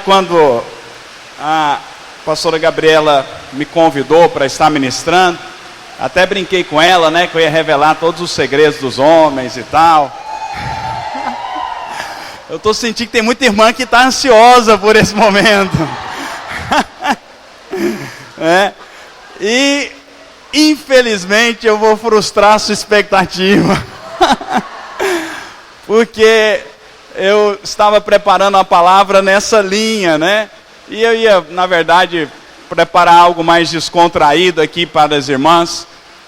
Quando a pastora Gabriela me convidou para estar ministrando, até brinquei com ela, né, que eu ia revelar todos os segredos dos homens e tal. Eu estou sentindo que tem muita irmã que está ansiosa por esse momento. E infelizmente eu vou frustrar a sua expectativa. Porque eu estava preparando a palavra nessa linha, né? E eu ia, na verdade, preparar algo mais descontraído aqui para as irmãs.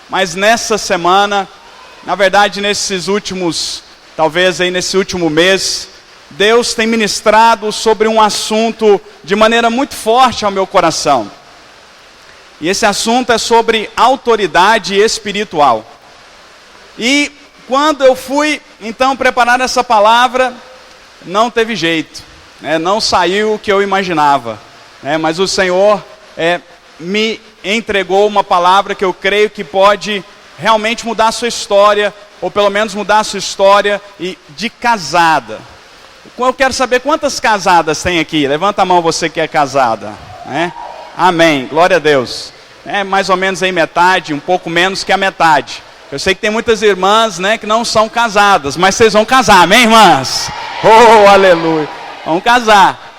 Mas nessa semana, na verdade, nesses últimos, talvez aí nesse último mês, Deus tem ministrado sobre um assunto de maneira muito forte ao meu coração. E esse assunto é sobre autoridade espiritual. E quando eu fui, então, preparar essa palavra, não teve jeito, né? Não saiu o que eu imaginava, né? Mas o Senhor me entregou uma palavra que eu creio que pode realmente mudar a sua história, ou pelo menos mudar a sua história de casada. Eu quero saber quantas casadas tem aqui. Levanta a mão você que é casada, né? Amém, glória a Deus. Mais ou menos aí metade, um pouco menos que a metade. Eu sei que tem muitas irmãs, né, que não são casadas, mas vocês vão casar, amém, irmãs? Oh, aleluia! Vão casar.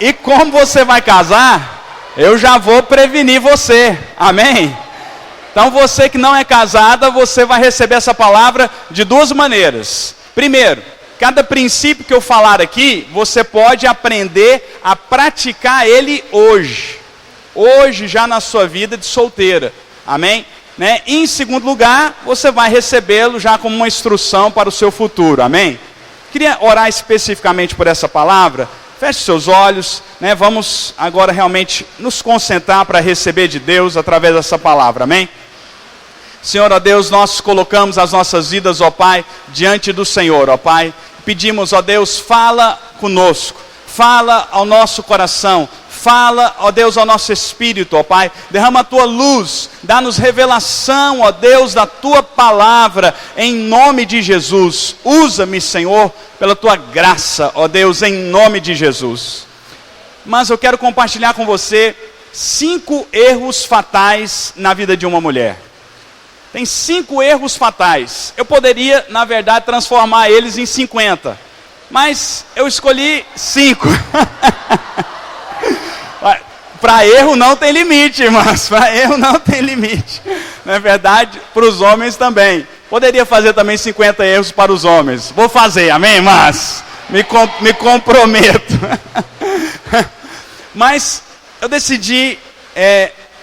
E como você vai casar, eu já vou prevenir você, amém? Então você que não é casada, você vai receber essa palavra de duas maneiras. Primeiro, cada princípio que eu falar aqui, você pode aprender a praticar ele hoje. Hoje já na sua vida de solteira, amém? E em segundo lugar, você vai recebê-lo já como uma instrução para o seu futuro, amém? Queria orar especificamente por essa palavra. Feche seus olhos, né? Vamos agora realmente nos concentrar para receber de Deus através dessa palavra, amém? Senhor, ó Deus, nós colocamos as nossas vidas, ó Pai, diante do Senhor, ó Pai. Pedimos, ó Deus, fala conosco, fala ao nosso coração. Fala, ó Deus, ao nosso espírito, ó Pai. Derrama a Tua luz, dá-nos revelação, ó Deus, da Tua palavra, em nome de Jesus. Usa-me, Senhor, pela Tua graça, ó Deus, em nome de Jesus. Mas eu quero compartilhar com você 5 erros fatais na vida de uma mulher. Tem 5 erros fatais. Eu poderia, na verdade, transformar eles em 50. Mas eu escolhi 5. Para erro não tem limite, irmãs. Para erro não tem limite. Não é verdade? Para os homens também. Poderia fazer também 50 erros para os homens. Vou fazer, amém, irmãs? Me comprometo. Mas eu decidi,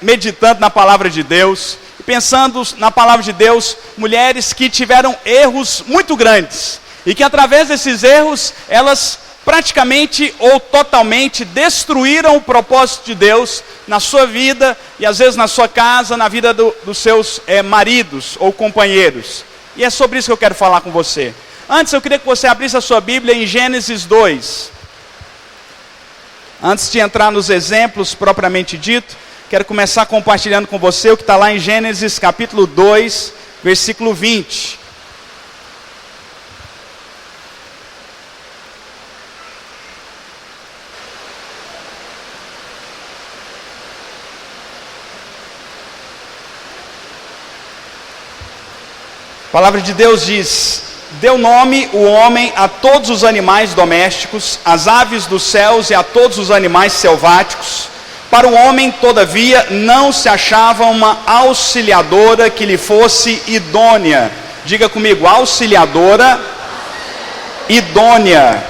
meditando na palavra de Deus, pensando na palavra de Deus, mulheres que tiveram erros muito grandes. E que através desses erros, elas praticamente ou totalmente destruíram o propósito de Deus na sua vida e às vezes na sua casa, na vida dos seus maridos ou companheiros. E é sobre isso que eu quero falar com você. Antes eu queria que você abrisse a sua Bíblia em Gênesis 2. Antes de entrar nos exemplos propriamente dito, quero começar compartilhando com você o que está lá em Gênesis capítulo 2, versículo 20. A palavra de Deus diz: deu nome o homem a todos os animais domésticos, às aves dos céus e a todos os animais selváticos. Para o homem, todavia, não se achava uma auxiliadora que lhe fosse idônea. Diga comigo, auxiliadora idônea.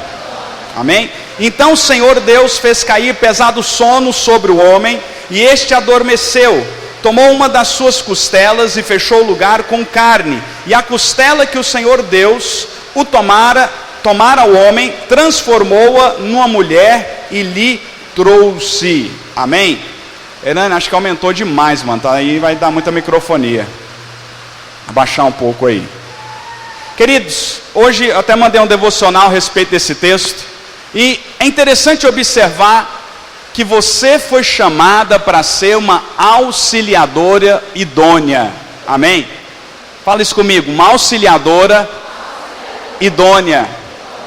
Amém? Então o Senhor Deus fez cair pesado sono sobre o homem, e este adormeceu. Tomou uma das suas costelas e fechou o lugar com carne. E a costela que o Senhor Deus tomara ao homem, transformou-a numa mulher e lhe trouxe. Amém? Hernan, acho que aumentou demais, mano. Tá aí, vai dar muita microfonia. Abaixar um pouco aí. Queridos, hoje eu até mandei um devocional a respeito desse texto. E é interessante observar que você foi chamada para ser uma auxiliadora idônea. Amém? Fala isso comigo, uma auxiliadora idônea.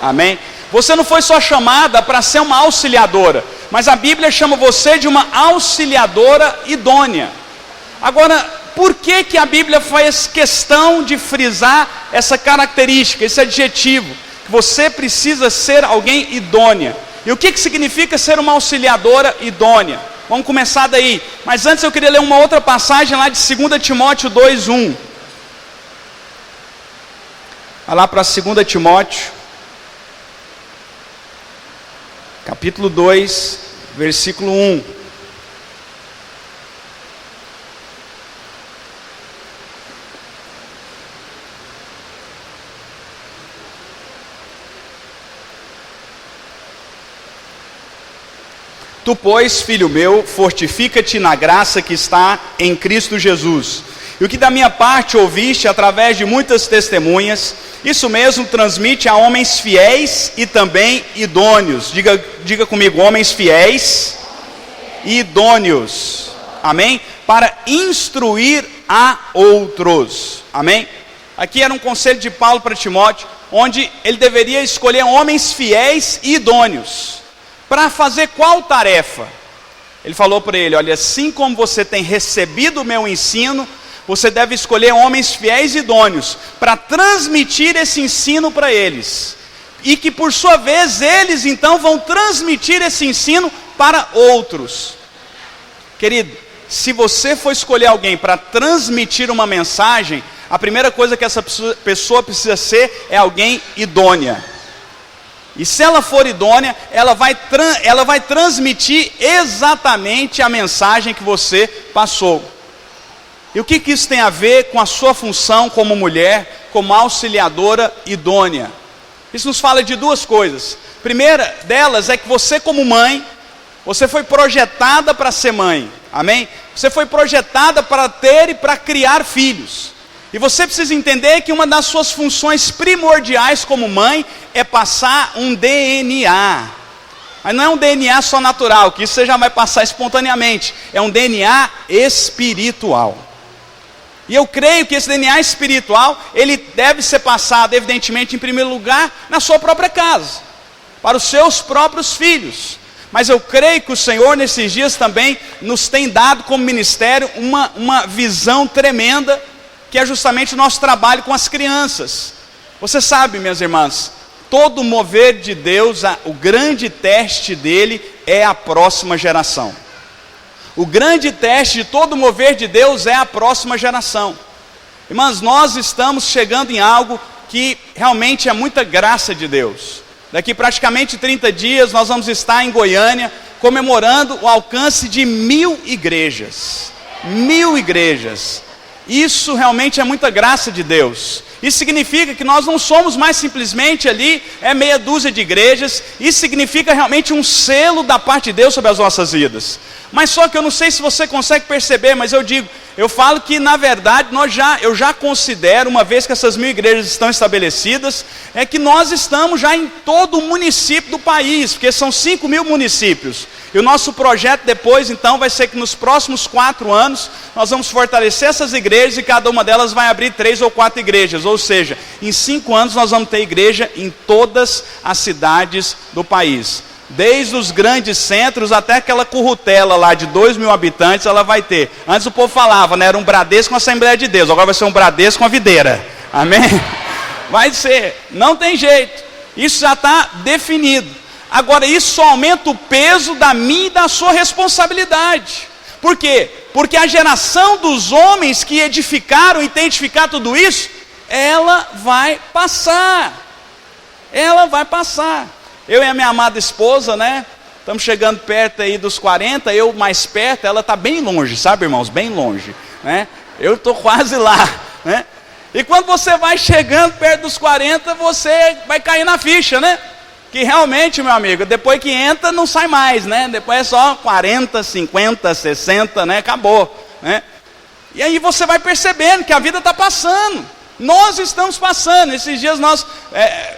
Amém? Você não foi só chamada para ser uma auxiliadora, mas a Bíblia chama você de uma auxiliadora idônea. Agora, por que a Bíblia faz questão de frisar essa característica, esse adjetivo? Que você precisa ser alguém idônea. E o que significa ser uma auxiliadora idônea? Vamos começar daí. Mas antes eu queria ler uma outra passagem lá de 2 Timóteo 2:1. Vai lá para 2 Timóteo, capítulo 2, versículo 1. Tu, pois, filho meu, fortifica-te na graça que está em Cristo Jesus. E o que da minha parte ouviste através de muitas testemunhas, isso mesmo transmite a homens fiéis e também idôneos. Diga comigo, homens fiéis e idôneos. Amém? Para instruir a outros. Amém? Aqui era um conselho de Paulo para Timóteo, onde ele deveria escolher homens fiéis e idôneos. Para fazer qual tarefa? Ele falou para ele, olha, assim como você tem recebido o meu ensino, você deve escolher homens fiéis e idôneos, para transmitir esse ensino para eles. E que por sua vez, eles então vão transmitir esse ensino para outros. Querido, se você for escolher alguém para transmitir uma mensagem, a primeira coisa que essa pessoa precisa ser é alguém idônea. E se ela for idônea, ela vai transmitir exatamente a mensagem que você passou. E o que isso tem a ver com a sua função como mulher, como auxiliadora idônea? Isso nos fala de duas coisas. A primeira delas é que você como mãe, você foi projetada para ser mãe. Amém? Você foi projetada para ter e para criar filhos. E você precisa entender que uma das suas funções primordiais como mãe é passar um DNA. Mas não é um DNA só natural, que isso você já vai passar espontaneamente. É um DNA espiritual. E eu creio que esse DNA espiritual, ele deve ser passado, evidentemente, em primeiro lugar, na sua própria casa, para os seus próprios filhos. Mas eu creio que o Senhor, nesses dias também, nos tem dado como ministério uma visão tremenda, que é justamente o nosso trabalho com as crianças. Você sabe, minhas irmãs, todo mover de Deus, o grande teste dele é a próxima geração. O grande teste de todo mover de Deus é a próxima geração. Irmãs, nós estamos chegando em algo que realmente é muita graça de Deus. Daqui praticamente 30 dias nós vamos estar em Goiânia, comemorando o alcance de 1000 igrejas. 1000 igrejas. Isso realmente é muita graça de Deus. Isso significa que nós não somos mais simplesmente ali, meia dúzia de igrejas. Isso significa realmente um selo da parte de Deus sobre as nossas vidas. Mas só que eu não sei se você consegue perceber, mas eu falo que na verdade eu já considero, uma vez que essas 1000 igrejas estão estabelecidas, é que nós estamos já em todo o município do país, porque são 5.000 municípios. E o nosso projeto depois então vai ser que nos próximos 4 anos nós vamos fortalecer essas igrejas e cada uma delas vai abrir 3 ou 4 igrejas. Ou seja, em 5 anos nós vamos ter igreja em todas as cidades do país. Desde os grandes centros até aquela currutela lá de 2.000 habitantes ela vai ter. Antes o povo falava, né? Era um Bradesco com a Assembleia de Deus, agora vai ser um Bradesco com a videira. Amém? Vai ser, não tem jeito. Isso já está definido. Agora isso só aumenta o peso da minha e da sua responsabilidade. Por quê? Porque a geração dos homens que edificaram e têm edificado tudo isso, ela vai passar. Ela vai passar. Eu e a minha amada esposa, né? Estamos chegando perto aí dos 40, eu mais perto, ela está bem longe, sabe, irmãos? Bem longe, né? Eu estou quase lá, né? E quando você vai chegando perto dos 40, você vai cair na ficha, né? Que realmente, meu amigo, depois que entra, não sai mais, né? Depois é só 40, 50, 60, né? Acabou, né? E aí você vai percebendo que a vida está passando. Nós estamos passando. Esses dias nós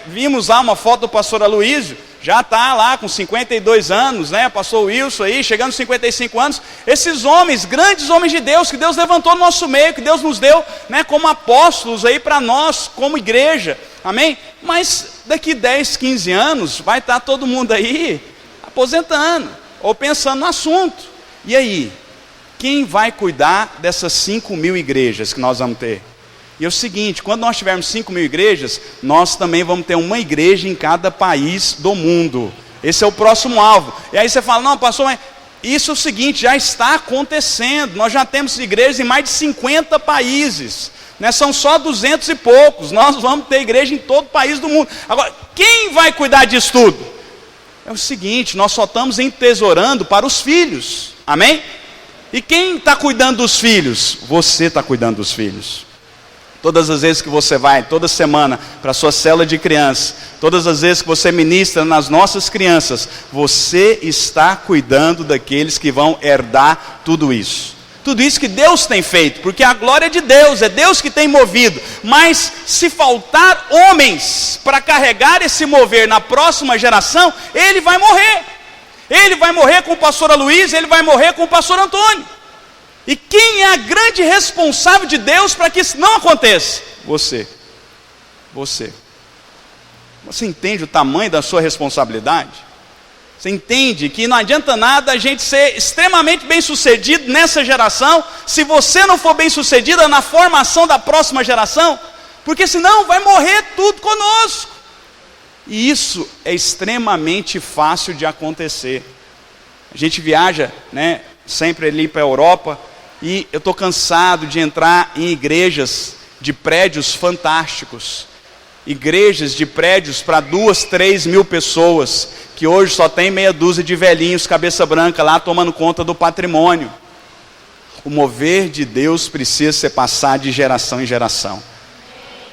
vimos lá uma foto do pastor Aloísio, já está lá com 52 anos, né? Pastor Wilson aí, chegando aos 55 anos. Esses homens, grandes homens de Deus, que Deus levantou no nosso meio, que Deus nos deu, né, como apóstolos aí para nós, como igreja, amém? Mas daqui 10, 15 anos, vai estar todo mundo aí aposentando, ou pensando no assunto. E aí? Quem vai cuidar dessas 5.000 igrejas que nós vamos ter? E é o seguinte, quando nós tivermos 5.000 igrejas, nós também vamos ter uma igreja em cada país do mundo. Esse é o próximo alvo. E aí você fala, não, pastor, mas isso é o seguinte, já está acontecendo. Nós já temos igrejas em mais de 50 países. Né? São só 200 e poucos. Nós vamos ter igreja em todo país do mundo. Agora, quem vai cuidar disso tudo? É o seguinte, nós só estamos entesourando para os filhos. Amém? E quem está cuidando dos filhos? Você está cuidando dos filhos. Todas as vezes que você vai, toda semana, para a sua célula de crianças, todas as vezes que você ministra nas nossas crianças, você está cuidando daqueles que vão herdar tudo isso. Tudo isso que Deus tem feito, porque a glória é de Deus, é Deus que tem movido. Mas se faltar homens para carregar esse mover na próxima geração, ele vai morrer. Ele vai morrer com o pastor Aloysio, ele vai morrer com o pastor Antônio. E quem é a grande responsável de Deus para que isso não aconteça? Você. Você. Você entende o tamanho da sua responsabilidade? Você entende que não adianta nada a gente ser extremamente bem sucedido nessa geração, se você não for bem sucedida na formação da próxima geração? Porque senão vai morrer tudo conosco. E isso é extremamente fácil de acontecer. A gente viaja, né, sempre ali para a Europa, e eu estou cansado de entrar em igrejas de prédios fantásticos. Igrejas de prédios para 2, 3 mil pessoas, que hoje só tem meia dúzia de velhinhos, cabeça branca lá, tomando conta do patrimônio. O mover de Deus precisa ser passado de geração em geração.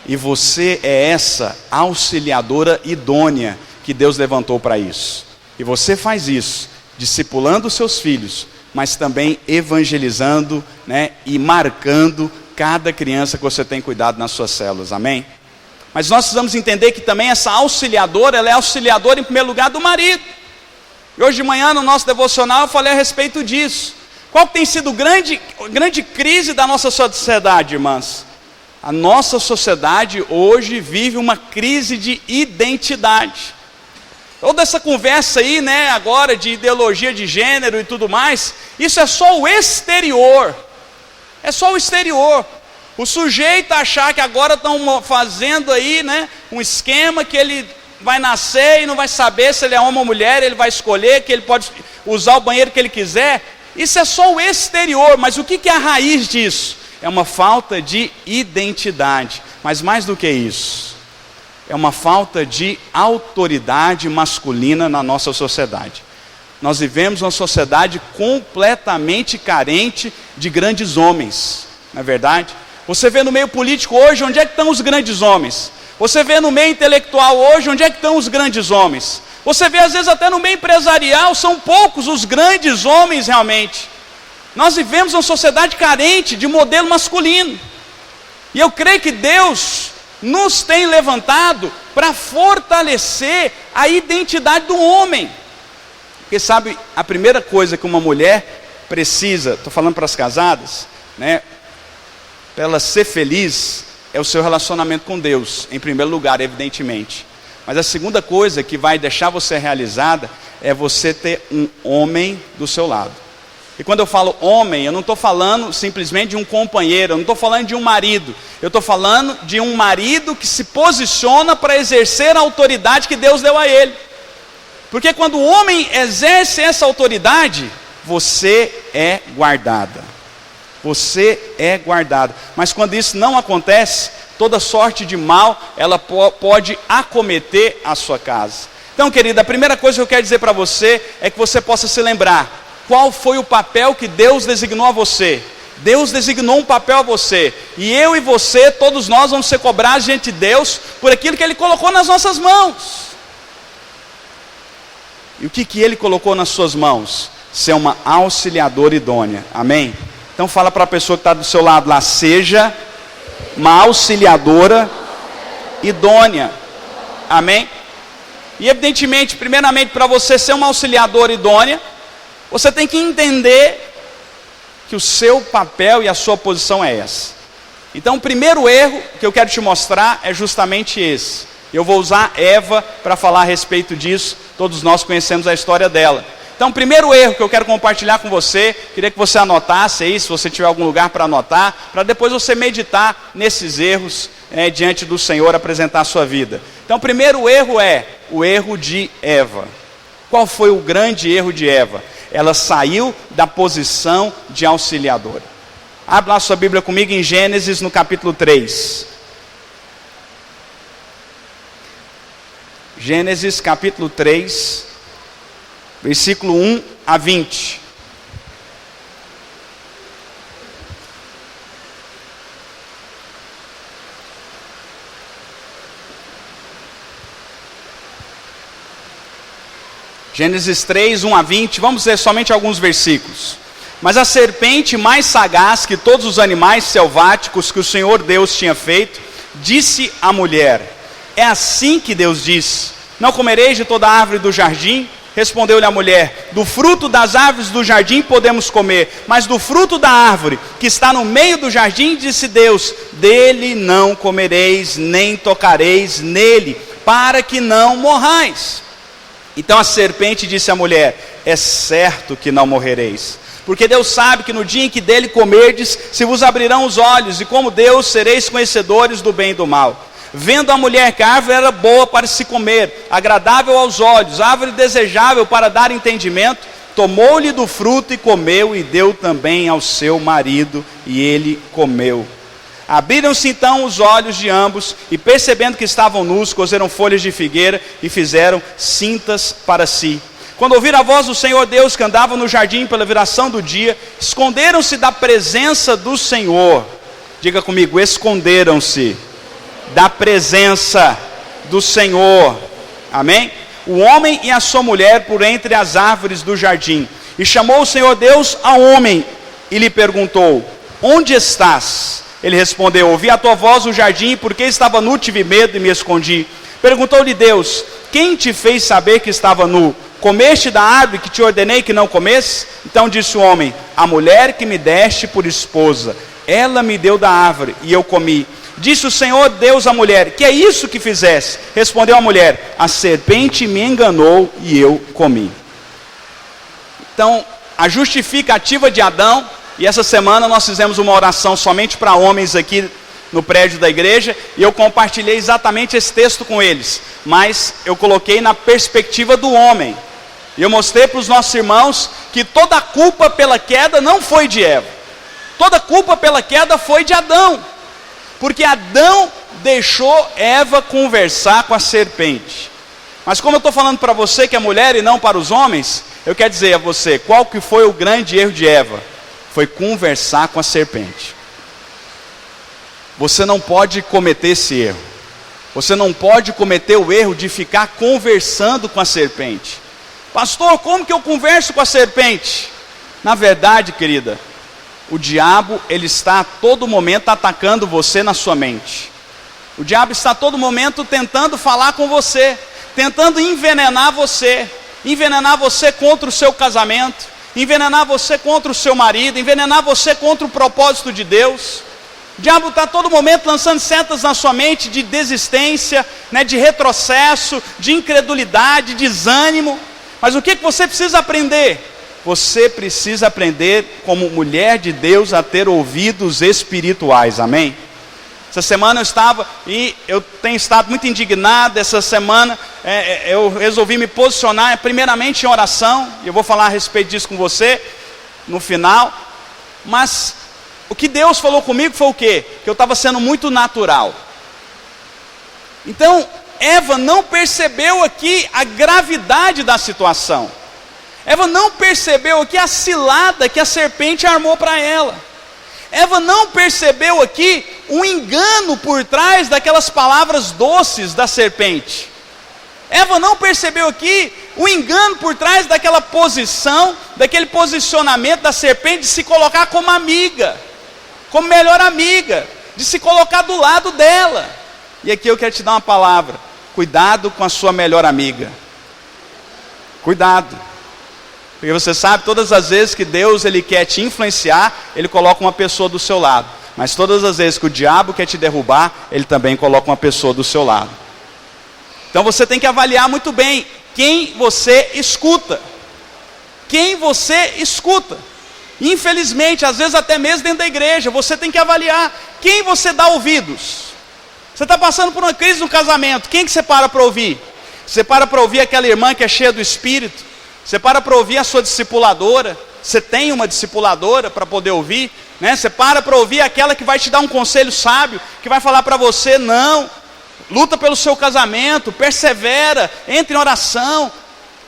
E você é essa auxiliadora idônea que Deus levantou para isso. E você faz isso, discipulando os seus filhos, mas também evangelizando, né, e marcando cada criança que você tem cuidado nas suas células, amém? Mas nós precisamos entender que também essa auxiliadora, ela é auxiliadora em primeiro lugar do marido. E hoje de manhã no nosso devocional eu falei a respeito disso. Qual tem sido a grande crise da nossa sociedade, irmãs? A nossa sociedade hoje vive uma crise de identidade. Toda essa conversa aí, né, agora de ideologia de gênero e tudo mais, isso é só o exterior. É só o exterior. O sujeito achar que agora estão fazendo aí, né, um esquema que ele vai nascer e não vai saber se ele é homem ou mulher, ele vai escolher, que ele pode usar o banheiro que ele quiser. Isso é só o exterior, mas o que é a raiz disso? É uma falta de identidade. Mas mais do que isso, é uma falta de autoridade masculina na nossa sociedade. Nós vivemos uma sociedade completamente carente de grandes homens, não é verdade? Você vê no meio político hoje, onde é que estão os grandes homens? Você vê no meio intelectual hoje, onde é que estão os grandes homens? Você vê às vezes até no meio empresarial, são poucos os grandes homens realmente. Nós vivemos uma sociedade carente de modelo masculino. E eu creio que Deus nos tem levantado para fortalecer a identidade do homem. Porque sabe, a primeira coisa que uma mulher precisa, estou falando para as casadas, né, para ela ser feliz, é o seu relacionamento com Deus, em primeiro lugar, evidentemente. Mas a segunda coisa que vai deixar você realizada, é você ter um homem do seu lado. E quando eu falo homem, eu não estou falando simplesmente de um companheiro, eu não estou falando de um marido, eu estou falando de um marido que se posiciona para exercer a autoridade que Deus deu a ele. Porque quando o homem exerce essa autoridade, você é guardada. Você é guardada. Mas quando isso não acontece, toda sorte de mal, ela pode acometer a sua casa. Então, querida, a primeira coisa que eu quero dizer para você, é que você possa se lembrar, qual foi o papel que Deus designou a você. Deus designou um papel a você, e eu e você, todos nós vamos ser cobrados diante de Deus, por aquilo que Ele colocou nas nossas mãos. E o que Ele colocou nas suas mãos? Ser uma auxiliadora idônea, amém? Então fala para a pessoa que está do seu lado lá, seja uma auxiliadora idônea, amém? E evidentemente, primeiramente, para você ser uma auxiliadora idônea, você tem que entender que o seu papel e a sua posição é essa. Então o primeiro erro que eu quero te mostrar é justamente esse. Eu vou usar Eva para falar a respeito disso, todos nós conhecemos a história dela. Então, o primeiro erro que eu quero compartilhar com você, queria que você anotasse aí, se você tiver algum lugar para anotar, para depois você meditar nesses erros diante do Senhor, apresentar a sua vida. Então, o primeiro erro é o erro de Eva. Qual foi o grande erro de Eva? Ela saiu da posição de auxiliadora. Abra lá sua Bíblia comigo em Gênesis, no capítulo 3. Gênesis, capítulo 3, versículo 1 a 20. Gênesis 3, 1 a 20, vamos ler somente alguns versículos. Mas a serpente mais sagaz que todos os animais selváticos que o Senhor Deus tinha feito, disse à mulher: é assim que Deus diz: não comereis de toda árvore do jardim? Respondeu-lhe a mulher: do fruto das árvores do jardim podemos comer, mas do fruto da árvore que está no meio do jardim, disse Deus: dele não comereis, nem tocareis nele, para que não morrais. Então a serpente disse à mulher: é certo que não morrereis, porque Deus sabe que no dia em que dele comerdes, se vos abrirão os olhos, e como Deus sereis conhecedores do bem e do mal. Vendo a mulher que a árvore era boa para se comer, agradável aos olhos, árvore desejável para dar entendimento, tomou-lhe do fruto e comeu, e deu também ao seu marido, e ele comeu. Abriram-se então os olhos de ambos, e percebendo que estavam nus, coseram folhas de figueira e fizeram cintas para si. Quando ouviram a voz do Senhor Deus que andava no jardim pela viração do dia, esconderam-se da presença do Senhor. Diga comigo: esconderam-se da presença do Senhor. Amém? O homem e a sua mulher por entre as árvores do jardim. E chamou o Senhor Deus ao homem e lhe perguntou: onde estás? Ele respondeu: ouvi a tua voz no jardim, porque estava nu, tive medo e me escondi. Perguntou-lhe Deus: quem te fez saber que estava nu? Comeste da árvore que te ordenei que não comesse? Então disse o homem: a mulher que me deste por esposa, ela me deu da árvore e eu comi. Disse o Senhor Deus à mulher: que é isso que fizeste? Respondeu a mulher: a serpente me enganou e eu comi. Então, a justificativa de Adão, e essa semana nós fizemos uma oração somente para homens aqui no prédio da igreja, e eu compartilhei exatamente esse texto com eles, mas eu coloquei na perspectiva do homem, e eu mostrei para os nossos irmãos que toda a culpa pela queda não foi de Eva, toda a culpa pela queda foi de Adão, porque Adão deixou Eva conversar com a serpente. Mas como eu estou falando para você que é mulher e não para os homens, eu quero dizer a você, qual que foi o grande erro de Eva? Foi conversar com a serpente. Você não pode cometer esse erro. Você não pode cometer o erro de ficar conversando com a serpente. Pastor, como que eu converso com a serpente? Na verdade, querida, o diabo, ele está a todo momento atacando você na sua mente. O diabo está a todo momento tentando falar com você, tentando envenenar você contra o seu casamento, envenenar você contra o seu marido, envenenar você contra o propósito de Deus. O diabo está a todo momento lançando setas na sua mente de desistência, de retrocesso, de incredulidade, de desânimo. Mas o que você precisa aprender? Você precisa aprender, como mulher de Deus, a ter ouvidos espirituais, amém? Essa semana eu tenho estado muito indignado. Essa semana eu resolvi me posicionar primeiramente em oração, e eu vou falar a respeito disso com você no final. Mas o que Deus falou comigo foi o quê? Que eu estava sendo muito natural. Então Eva não percebeu aqui a gravidade da situação. Eva não percebeu aqui a cilada que a serpente armou para ela. Eva não percebeu aqui um engano por trás daquelas palavras doces da serpente. Eva não percebeu aqui o engano por trás daquela posição, daquele posicionamento da serpente de se colocar como amiga, como melhor amiga, de se colocar do lado dela. E aqui eu quero te dar uma palavra: cuidado com a sua melhor amiga. Cuidado. Porque você sabe, todas as vezes que Deus ele quer te influenciar, Ele coloca uma pessoa do seu lado. Mas todas as vezes que o diabo quer te derrubar, ele também coloca uma pessoa do seu lado. Então você tem que avaliar muito bem quem você escuta. Quem você escuta. Infelizmente, às vezes até mesmo dentro da igreja, você tem que avaliar quem você dá ouvidos. Você está passando por uma crise no casamento, quem que você para ouvir? Você para ouvir aquela irmã que é cheia do Espírito? Você para ouvir a sua discipuladora? Você tem uma discipuladora para poder ouvir? Né? Você para ouvir aquela que vai te dar um conselho sábio, que vai falar para você, não, luta pelo seu casamento, persevera, entre em oração.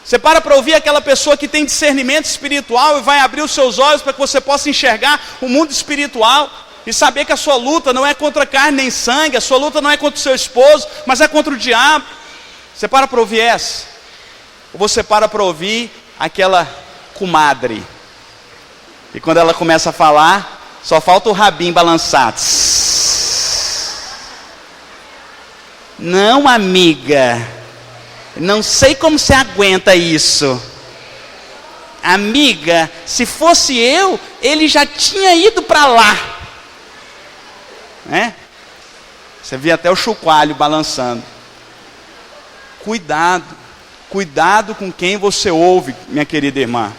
Você para ouvir aquela pessoa que tem discernimento espiritual e vai abrir os seus olhos para que você possa enxergar o mundo espiritual e saber que a sua luta não é contra carne nem sangue, a sua luta não é contra o seu esposo, mas é contra o diabo. Você para ouvir essa? Ou você para ouvir aquela comadre? E quando ela começa a falar, só falta o rabinho balançar. Não, amiga, não sei como você aguenta isso. Amiga, se fosse eu, ele já tinha ido para lá. Né? Você via até o chocalho balançando. Cuidado com quem você ouve, minha querida irmã.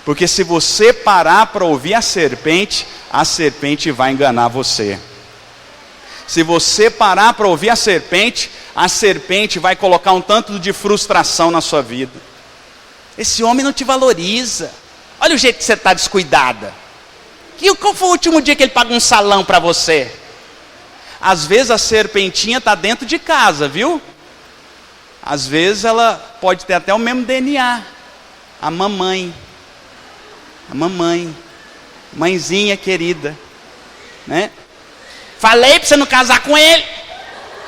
Porque se você parar para ouvir a serpente vai enganar você. Se você parar para ouvir a serpente vai colocar um tanto de frustração na sua vida. Esse homem não te valoriza. Olha o jeito que você está descuidada. Qual foi o último dia que ele pagou um salão para você? Às vezes a serpentinha está dentro de casa, viu? Às vezes ela pode ter até o mesmo DNA. A mamãe, mãezinha querida, né? Falei para você não casar com ele.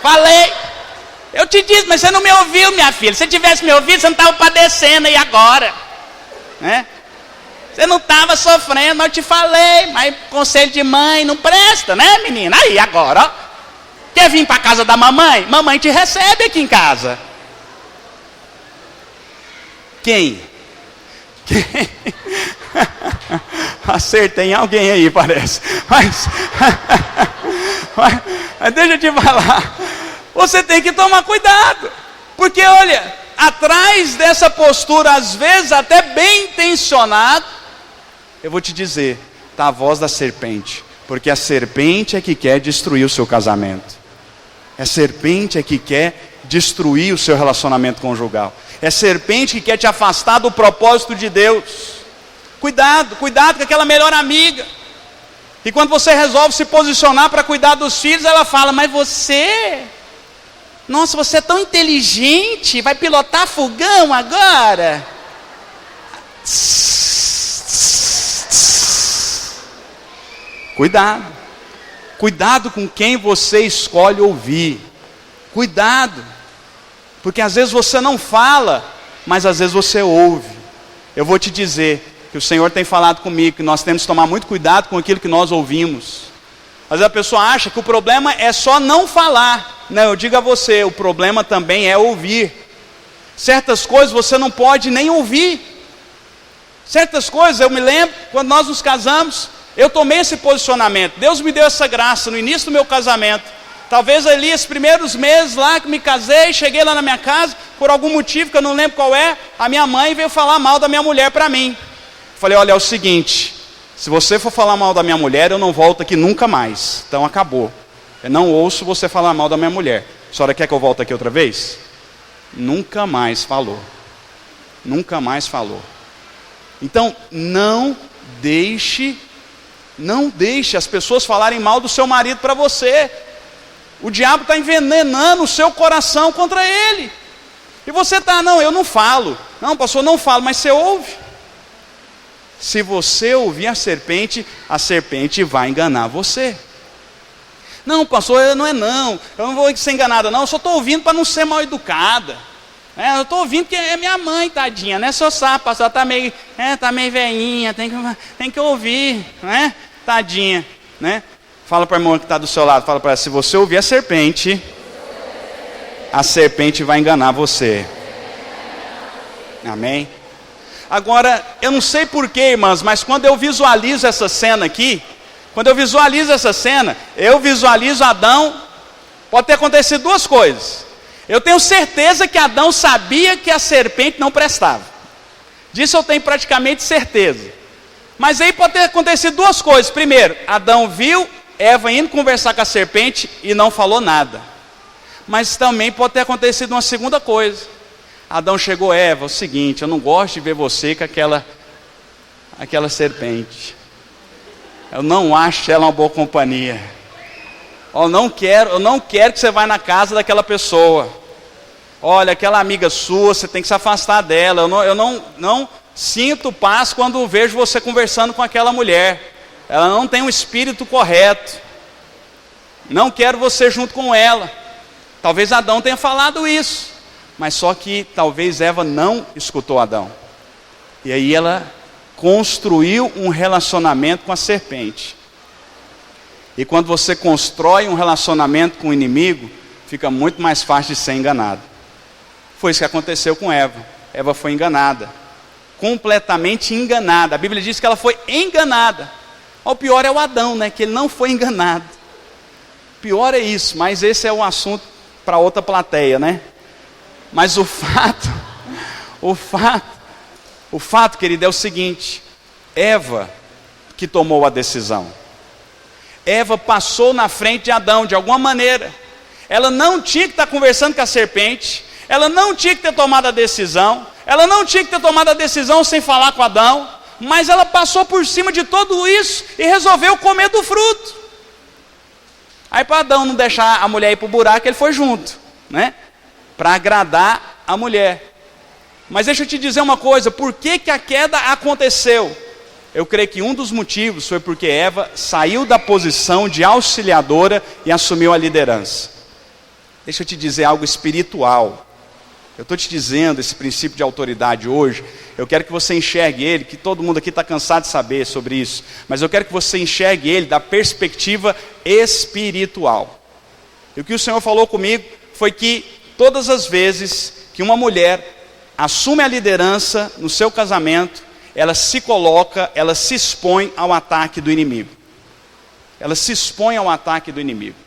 Falei. Eu te disse, mas você não me ouviu, minha filha. Se você tivesse me ouvido, você não estava padecendo aí agora, né? Você não estava sofrendo, mas eu te falei. Mas conselho de mãe não presta, né, menina? Aí agora, ó. Quer vir para a casa da mamãe? Mamãe te recebe aqui em casa. Quem? Acertei em alguém aí, parece. Mas deixa eu te falar. Você tem que tomar cuidado. Porque olha, atrás dessa postura, às vezes até bem intencionado, eu vou te dizer, está a voz da serpente. Porque a serpente é que quer destruir o seu casamento. A serpente é que quer destruir o seu relacionamento conjugal. É serpente que quer te afastar do propósito de Deus. Cuidado com aquela melhor amiga. E quando você resolve se posicionar para cuidar dos filhos, ela fala, mas você... Nossa, você é tão inteligente, vai pilotar fogão agora? Cuidado com quem você escolhe ouvir. Cuidado. Porque às vezes você não fala, mas às vezes você ouve. Eu vou te dizer que o Senhor tem falado comigo, que nós temos que tomar muito cuidado com aquilo que nós ouvimos. Às vezes a pessoa acha que o problema é só não falar. Não, eu digo a você, o problema também é ouvir. Certas coisas você não pode nem ouvir. Certas coisas, eu me lembro, quando nós nos casamos, eu tomei esse posicionamento. Deus me deu essa graça no início do meu casamento. Talvez ali, esses primeiros meses lá que me casei, cheguei lá na minha casa, por algum motivo que eu não lembro qual é, a minha mãe veio falar mal da minha mulher para mim. Falei, olha, é o seguinte, se você for falar mal da minha mulher, eu não volto aqui nunca mais. Então acabou. Eu não ouço você falar mal da minha mulher. A senhora quer que eu volte aqui outra vez? Nunca mais falou. Nunca mais falou. Então, não deixe as pessoas falarem mal do seu marido para você. O diabo está envenenando o seu coração contra ele. E você está, não, eu não falo. Não, pastor, não falo, mas você ouve. Se você ouvir a serpente vai enganar você. Não, pastor, eu não vou ser enganada não, eu só estou ouvindo para não ser mal educada. Eu estou ouvindo que é minha mãe, tadinha, né? Só sabe, pastor, está meio velhinha, tem que ouvir, né? Tadinha, né? Fala para a irmã que está do seu lado, fala para ela, se você ouvir a serpente vai enganar você. Amém? Agora, eu não sei porquê, irmãs, mas quando eu visualizo essa cena aqui, eu visualizo Adão, pode ter acontecido duas coisas. Eu tenho certeza que Adão sabia que a serpente não prestava. Disso eu tenho praticamente certeza. Mas aí pode ter acontecido duas coisas. Primeiro, Adão viu Eva indo conversar com a serpente e não falou nada. Mas também pode ter acontecido uma segunda coisa. Adão chegou: Eva, é o seguinte, eu não gosto de ver você com aquela serpente. Eu não acho ela uma boa companhia. Eu não quero que você vá na casa daquela pessoa. Olha, aquela amiga sua, você tem que se afastar dela. Eu não sinto paz quando vejo você conversando com aquela mulher. Ela não tem um espírito correto. Não quero você junto com ela. Talvez Adão tenha falado isso, mas só que talvez Eva não escutou Adão. E aí ela construiu um relacionamento com a serpente. E quando você constrói um relacionamento com o inimigo, fica muito mais fácil de ser enganado. Foi isso que aconteceu com Eva. Eva foi enganada, completamente enganada. A Bíblia diz que ela foi enganada. O pior é o Adão, né? Que ele não foi enganado. O pior é isso, mas esse é um assunto para outra plateia, né? Mas o fato, querido, é o seguinte: Eva que tomou a decisão. Eva passou na frente de Adão de alguma maneira. Ela não tinha que estar conversando com a serpente. Ela não tinha que ter tomado a decisão. Ela não tinha que ter tomado a decisão sem falar com Adão. Mas ela passou por cima de tudo isso e resolveu comer do fruto. Aí para Adão não deixar a mulher ir para o buraco, ele foi junto, né? Para agradar a mulher. Mas deixa eu te dizer uma coisa: por que a queda aconteceu? Eu creio que um dos motivos foi porque Eva saiu da posição de auxiliadora e assumiu a liderança. Deixa eu te dizer algo espiritual. Eu estou te dizendo esse princípio de autoridade hoje. Eu quero que você enxergue ele, que todo mundo aqui está cansado de saber sobre isso. Mas eu quero que você enxergue ele da perspectiva espiritual. E o que o Senhor falou comigo foi que todas as vezes que uma mulher assume a liderança no seu casamento, ela se coloca, ela se expõe ao ataque do inimigo. Ela se expõe ao ataque do inimigo.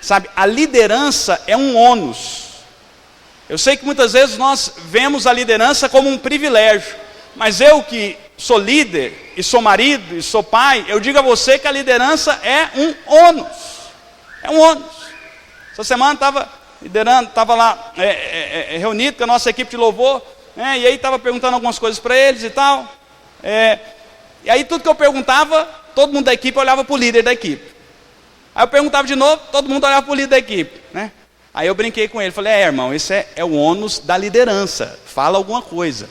Sabe, a liderança é um ônus. Eu sei que muitas vezes nós vemos a liderança como um privilégio, mas eu que sou líder, e sou marido, e sou pai, eu digo a você que a liderança é um ônus. É um ônus. Essa semana estava liderando, estava lá reunido com a nossa equipe de louvor, e aí estava perguntando algumas coisas para eles e tal. E aí tudo que eu perguntava, todo mundo da equipe olhava para o líder da equipe. Aí eu perguntava de novo, todo mundo olhava para o líder da equipe, né? Aí eu brinquei com ele, falei: irmão, esse é o ônus da liderança. Fala alguma coisa.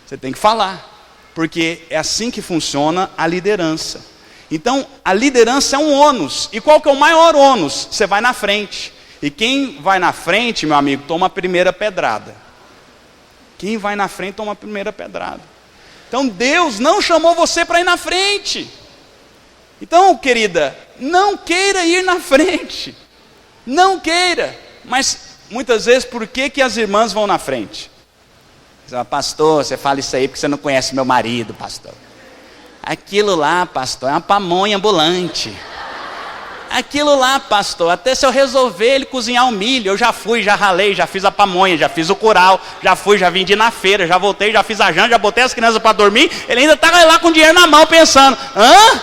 Você tem que falar, porque é assim que funciona a liderança. Então, a liderança é um ônus. E qual que é o maior ônus? Você vai na frente. E quem vai na frente, meu amigo, toma a primeira pedrada. Quem vai na frente toma a primeira pedrada. Então, Deus não chamou você para ir na frente. Então, querida, não queira ir na frente. Não queira. Mas, muitas vezes, por que as irmãs vão na frente? Você fala: pastor, você fala isso aí porque você não conhece meu marido, pastor. Aquilo lá, pastor, é uma pamonha ambulante. Aquilo lá, pastor, até se eu resolver ele cozinhar o milho, eu já fui, já ralei, já fiz a pamonha, já fiz o curau, já fui, já vendi na feira, já voltei, já fiz a janta, já botei as crianças para dormir. Ele ainda está lá com dinheiro na mão pensando: hã?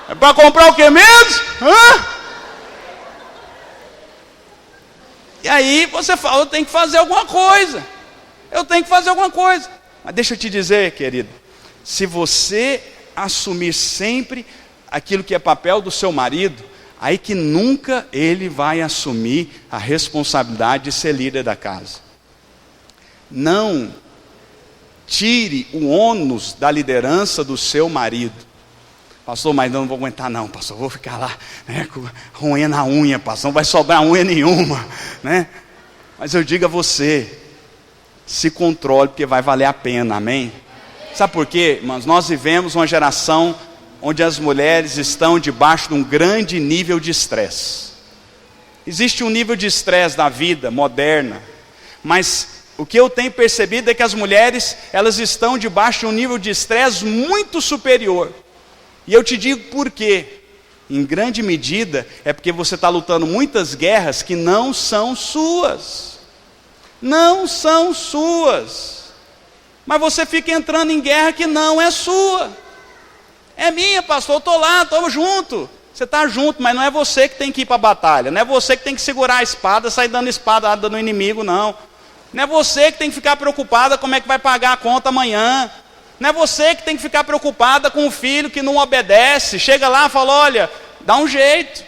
É para comprar o que mesmo? Hã? E aí você fala: eu tenho que fazer alguma coisa. Eu tenho que fazer alguma coisa. Mas deixa eu te dizer, querido, se você assumir sempre aquilo que é papel do seu marido, aí que nunca ele vai assumir a responsabilidade de ser líder da casa. Não tire o ônus da liderança do seu marido. Pastor, mas não vou aguentar não, pastor, vou ficar lá, né, roendo a unha, pastor, não vai sobrar unha nenhuma, né? Mas eu digo a você, se controle, porque vai valer a pena, amém? Sabe por quê, irmãos? Nós vivemos uma geração onde as mulheres estão debaixo de um grande nível de estresse. Existe um nível de estresse da vida moderna, mas o que eu tenho percebido é que as mulheres, elas estão debaixo de um nível de estresse muito superior. E eu te digo por quê. Em grande medida, é porque você está lutando muitas guerras que não são suas. Não são suas. Mas você fica entrando em guerra que não é sua. É minha, pastor, eu estou lá, estamos juntos. Você está junto, mas não é você que tem que ir para a batalha. Não é você que tem que segurar a espada, sair dando espada no inimigo, não. Não é você que tem que ficar preocupada como é que vai pagar a conta amanhã. Não é você que tem que ficar preocupada com o filho que não obedece. Chega lá e fala, olha, dá um jeito.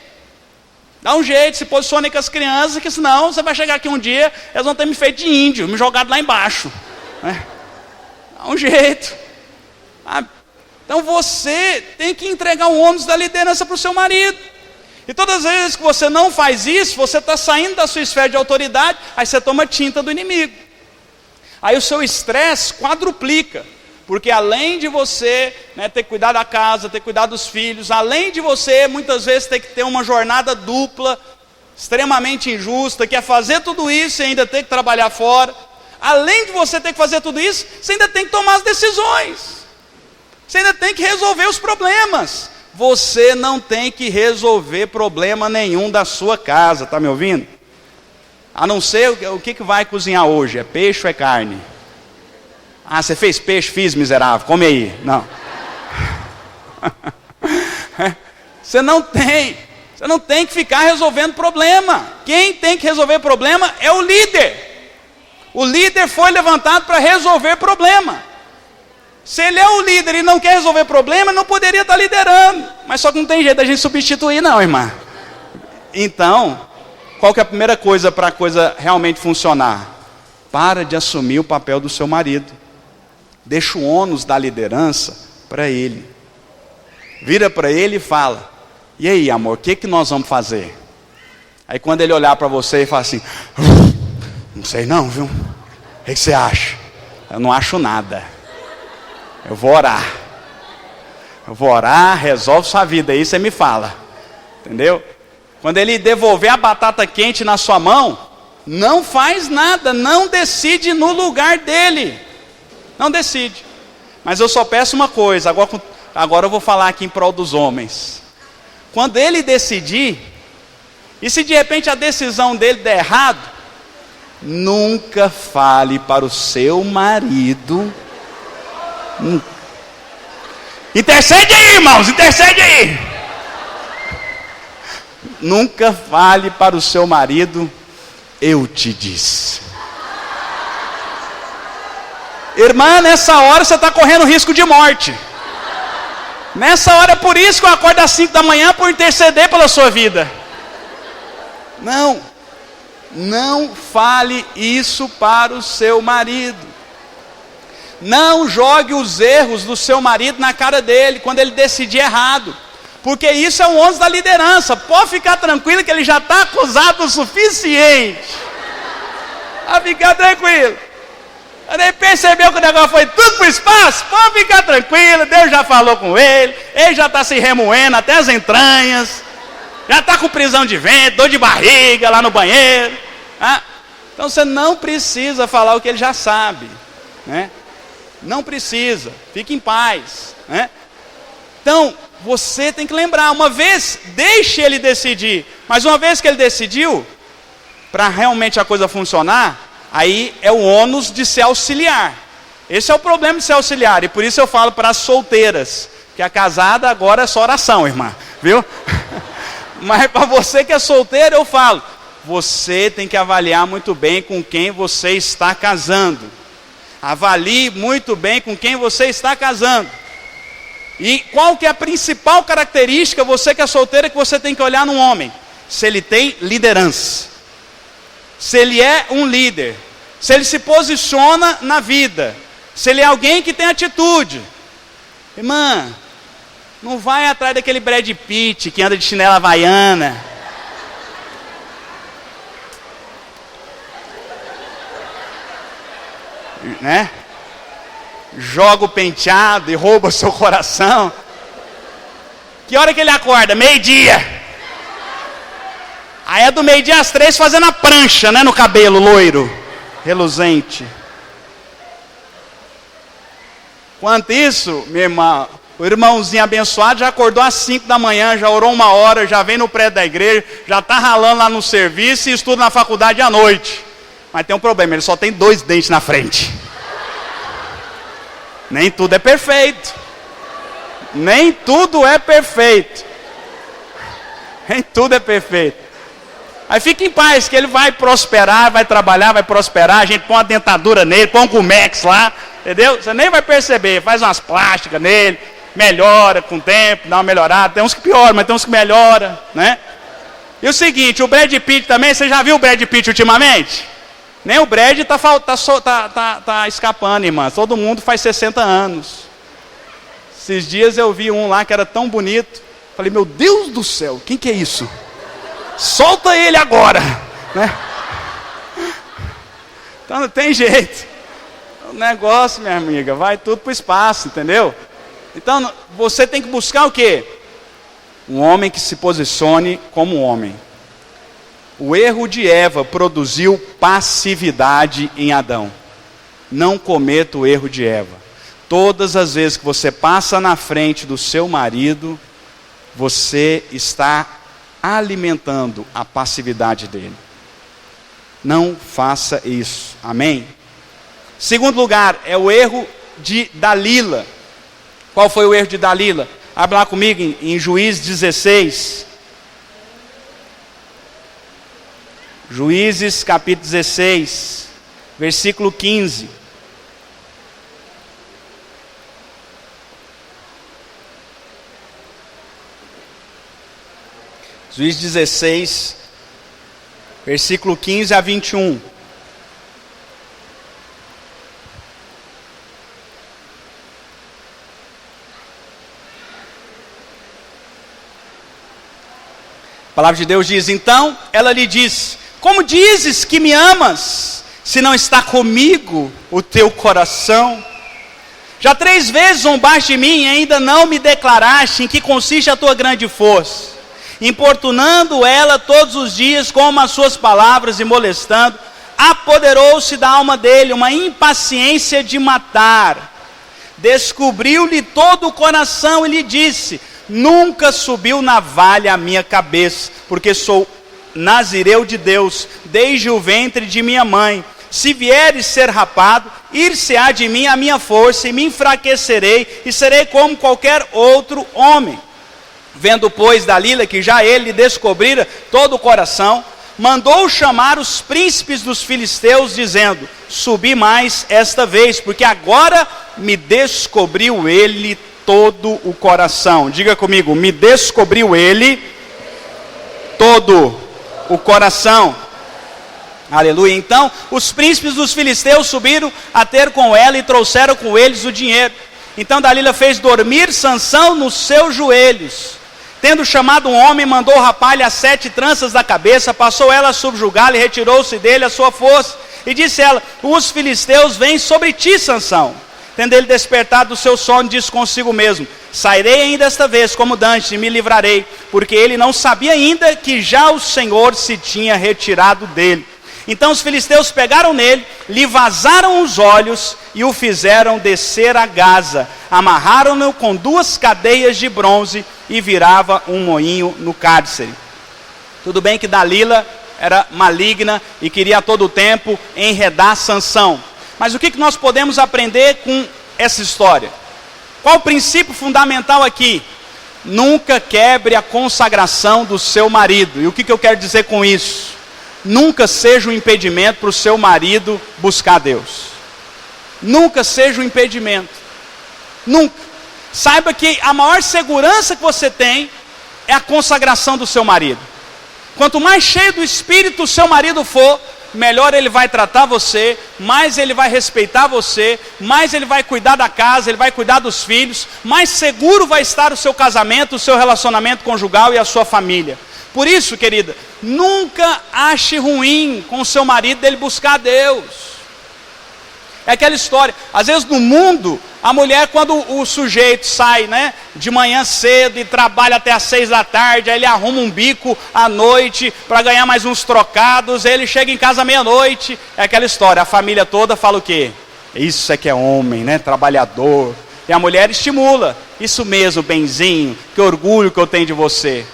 Dá um jeito, se posicione com as crianças, que senão você vai chegar aqui um dia, eles vão ter me feito de índio, me jogado lá embaixo. Dá um jeito. Então você tem que entregar o ônus da liderança para o seu marido. E todas as vezes que você não faz isso, você está saindo da sua esfera de autoridade, aí você toma tinta do inimigo. Aí o seu estresse quadruplica. Porque além de você ter que cuidar da casa, ter que cuidar dos filhos, além de você muitas vezes ter que ter uma jornada dupla, extremamente injusta, que é fazer tudo isso e ainda ter que trabalhar fora, além de você ter que fazer tudo isso, você ainda tem que tomar as decisões. Você ainda tem que resolver os problemas. Você não tem que resolver problema nenhum da sua casa, está me ouvindo? A não ser o que vai cozinhar hoje, é peixe ou é carne? Ah, você fez peixe? Fiz, miserável, come aí. Não. Você não tem que ficar resolvendo problema. Quem tem que resolver problema é o líder. O líder foi levantado para resolver problema. Se ele é o líder e não quer resolver problema, não poderia estar liderando. Mas só que não tem jeito da gente substituir não, irmã. Então, qual que é a primeira coisa para a coisa realmente funcionar? Para de assumir o papel do seu marido. Deixa o ônus da liderança para ele. Vira para ele e fala, e aí amor, o que nós vamos fazer? Aí quando ele olhar para você e falar assim, não sei não, viu? O que você acha? Eu não acho nada. Eu vou orar, resolve sua vida, aí você me fala. Entendeu? Quando ele devolver a batata quente na sua mão, não faz nada, não decide no lugar dele. Não decide. Mas eu só peço uma coisa, agora eu vou falar aqui em prol dos homens. Quando ele decidir, e se de repente a decisão dele der errado, nunca fale para o seu marido. Intercede aí, irmãos, intercede aí. Nunca fale para o seu marido, eu te disse. Irmã, nessa hora você está correndo risco de morte. Nessa hora é por isso que eu acordo às 5 da manhã, por interceder pela sua vida. Não fale isso para o seu marido. Não jogue os erros do seu marido na cara dele, quando ele decidir errado. Porque isso é um ônus da liderança. Pode ficar tranquilo que ele já está acusado o suficiente. Pode ficar tranquilo. Ele percebeu que o negócio foi tudo para o espaço, pode ficar tranquilo, Deus já falou com ele já está se remoendo até as entranhas, já está com prisão de ventre, dor de barriga lá no banheiro. Então você não precisa falar o que ele já sabe, né? Não precisa, fique em paz, né? Então você tem que lembrar, uma vez, deixe ele decidir, mas uma vez que ele decidiu, para realmente a coisa funcionar, aí é o ônus de ser auxiliar. Esse é o problema de ser auxiliar. E por isso eu falo para as solteiras, que a casada agora é só oração, irmã, viu? Mas para você que é solteiro eu falo, você tem que avaliar muito bem com quem você está casando. Avalie muito bem com quem você está casando. E qual que é a principal característica, você que é solteira, que você tem que olhar num homem? Se ele tem liderança. Se ele é um líder, se ele se posiciona na vida, se ele é alguém que tem atitude. Irmã, não vai atrás daquele Brad Pitt que anda de chinela havaiana. Né? Joga o penteado e rouba o seu coração. Que hora que ele acorda? Meio-dia. Aí é do meio-dia às 3 fazendo a prancha, né, no cabelo loiro, reluzente. Quanto isso, minha irmã, O irmãozinho abençoado já acordou às 5 da manhã, já orou 1 hora, já vem no prédio da igreja, já está ralando lá no serviço e estuda na faculdade à noite. Mas tem um problema, ele só tem 2 dentes na frente. Nem tudo é perfeito. Nem tudo é perfeito. Nem tudo é perfeito. Aí fica em paz, que ele vai prosperar, vai trabalhar, vai prosperar. A gente põe uma dentadura nele, põe um Gumex lá, entendeu? Você nem vai perceber, faz umas plásticas nele, melhora com o tempo, dá uma melhorada. Tem uns que pioram, mas tem uns que melhora, né? E o seguinte, o Brad Pitt também, você já viu o Brad Pitt ultimamente? Nem o Brad tá escapando, irmã. Todo mundo faz 60 anos. Esses dias eu vi um lá que era tão bonito. Falei, meu Deus do céu, quem que é isso? Solta ele agora, né? Então não tem jeito. O negócio, minha amiga, vai tudo para o espaço, entendeu? Então você tem que buscar o quê? Um homem que se posicione como homem. O erro de Eva produziu passividade em Adão. Não cometa o erro de Eva. Todas as vezes que você passa na frente do seu marido, você está alimentando a passividade dele. Não faça isso. Amém? Segundo lugar, é o erro de Dalila. Qual foi o erro de Dalila? Abra lá comigo em Juízes 16. Juízes capítulo 16, versículo 15. Juízes 16, versículo 15 a 21. A palavra de Deus diz, então ela lhe disse, como dizes que me amas, se não está comigo o teu coração? Já 3 vezes zombaste de mim e ainda não me declaraste em que consiste a tua grande força. Importunando ela todos os dias com as suas palavras e molestando, apoderou-se da alma dele uma impaciência de matar. Descobriu-lhe todo o coração e lhe disse, nunca subiu navalha à minha cabeça, porque sou nazireu de Deus, desde o ventre de minha mãe. Se vieres ser rapado, ir-se-á de mim a minha força, e me enfraquecerei, e serei como qualquer outro homem. Vendo, pois, Dalila que já ele descobrira todo o coração, mandou chamar os príncipes dos filisteus, dizendo, subi mais esta vez, porque agora me descobriu ele todo o coração. Diga comigo, me descobriu ele todo o coração. Aleluia. Então, os príncipes dos filisteus subiram a ter com ela e trouxeram com eles o dinheiro. Então Dalila fez dormir Sansão nos seus joelhos. Tendo chamado um homem, mandou rapar-lhe as 7 tranças da cabeça, passou ela a subjugá-lo e retirou-se dele a sua força. E disse ela, os filisteus vêm sobre ti, Sansão. Tendo ele despertado do seu sono, disse consigo mesmo, sairei ainda esta vez como dantes e me livrarei, porque ele não sabia ainda que já o Senhor se tinha retirado dele. Então os filisteus pegaram nele, lhe vazaram os olhos e o fizeram descer a Gaza. Amarraram-no com 2 cadeias de bronze e virava um moinho no cárcere. Tudo bem que Dalila era maligna e queria a todo tempo enredar Sansão. Mas o que nós podemos aprender com essa história? Qual o princípio fundamental aqui? Nunca quebre a consagração do seu marido. E o que eu quero dizer com isso? Nunca seja um impedimento para o seu marido buscar Deus. Nunca seja um impedimento. Nunca. Saiba que a maior segurança que você tem é a consagração do seu marido. Quanto mais cheio do Espírito o seu marido for, melhor ele vai tratar você, mais ele vai respeitar você, mais ele vai cuidar da casa, ele vai cuidar dos filhos, mais seguro vai estar o seu casamento, o seu relacionamento conjugal e a sua família. Por isso, querida, nunca ache ruim com o seu marido dele buscar Deus. É aquela história, às vezes no mundo, a mulher quando o sujeito sai, né, de manhã cedo e trabalha até às 6 da tarde, aí ele arruma um bico à noite para ganhar mais uns trocados, aí ele chega em casa à meia-noite, é aquela história, a família toda fala o quê? Isso é que é homem, né, trabalhador, E a mulher estimula. Isso mesmo, benzinho, que orgulho que eu tenho de você.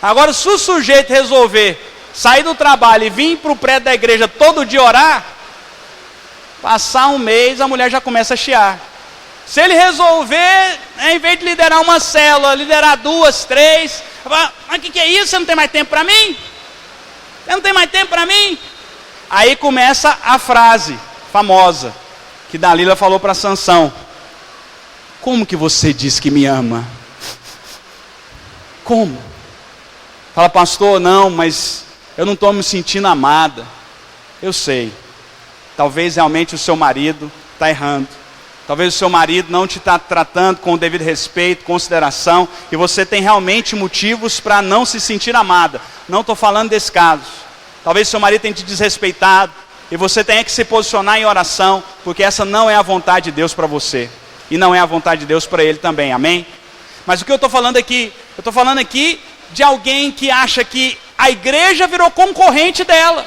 Agora, se o sujeito resolver sair do trabalho e vir para o prédio da igreja todo dia orar, passar um mês, a mulher já começa a chiar. Se ele resolver, em vez de liderar uma célula, liderar 2, 3, mas o que é isso? Você não tem mais tempo para mim? Você não tem mais tempo para mim? Aí começa a frase famosa, que Dalila falou para Sansão. Como que você diz que me ama? Como? Fala, pastor, não, mas eu não estou me sentindo amada. Eu sei. Talvez realmente o seu marido está errando. Talvez o seu marido não te está tratando com o devido respeito, consideração, e você tem realmente motivos para não se sentir amada. Não estou falando desse caso. Talvez o seu marido tenha te desrespeitado, e você tenha que se posicionar em oração, porque essa não é a vontade de Deus para você, e não é a vontade de Deus para ele também, amém? Mas o que eu estou falando aqui? Eu estou falando aqui de alguém que acha que a igreja virou concorrente dela.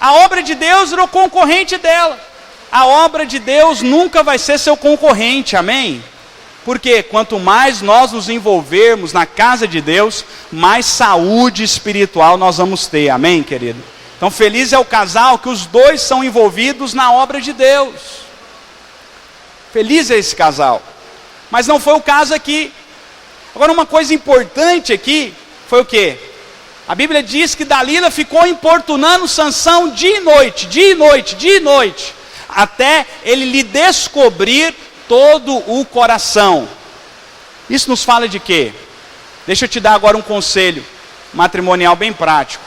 A obra de Deus virou concorrente dela. A obra de Deus nunca vai ser seu concorrente, amém? Porque quanto mais nós nos envolvermos na casa de Deus, mais saúde espiritual nós vamos ter, amém, querido? Então feliz é o casal que os dois são envolvidos na obra de Deus. Feliz é esse casal. Mas não foi o caso aqui. Agora uma coisa importante aqui, foi o quê? A Bíblia diz que Dalila ficou importunando Sansão dia e noite, dia e noite, dia e noite, até ele lhe descobrir todo o coração. Isso nos fala de quê? Deixa eu te dar agora um conselho matrimonial bem prático.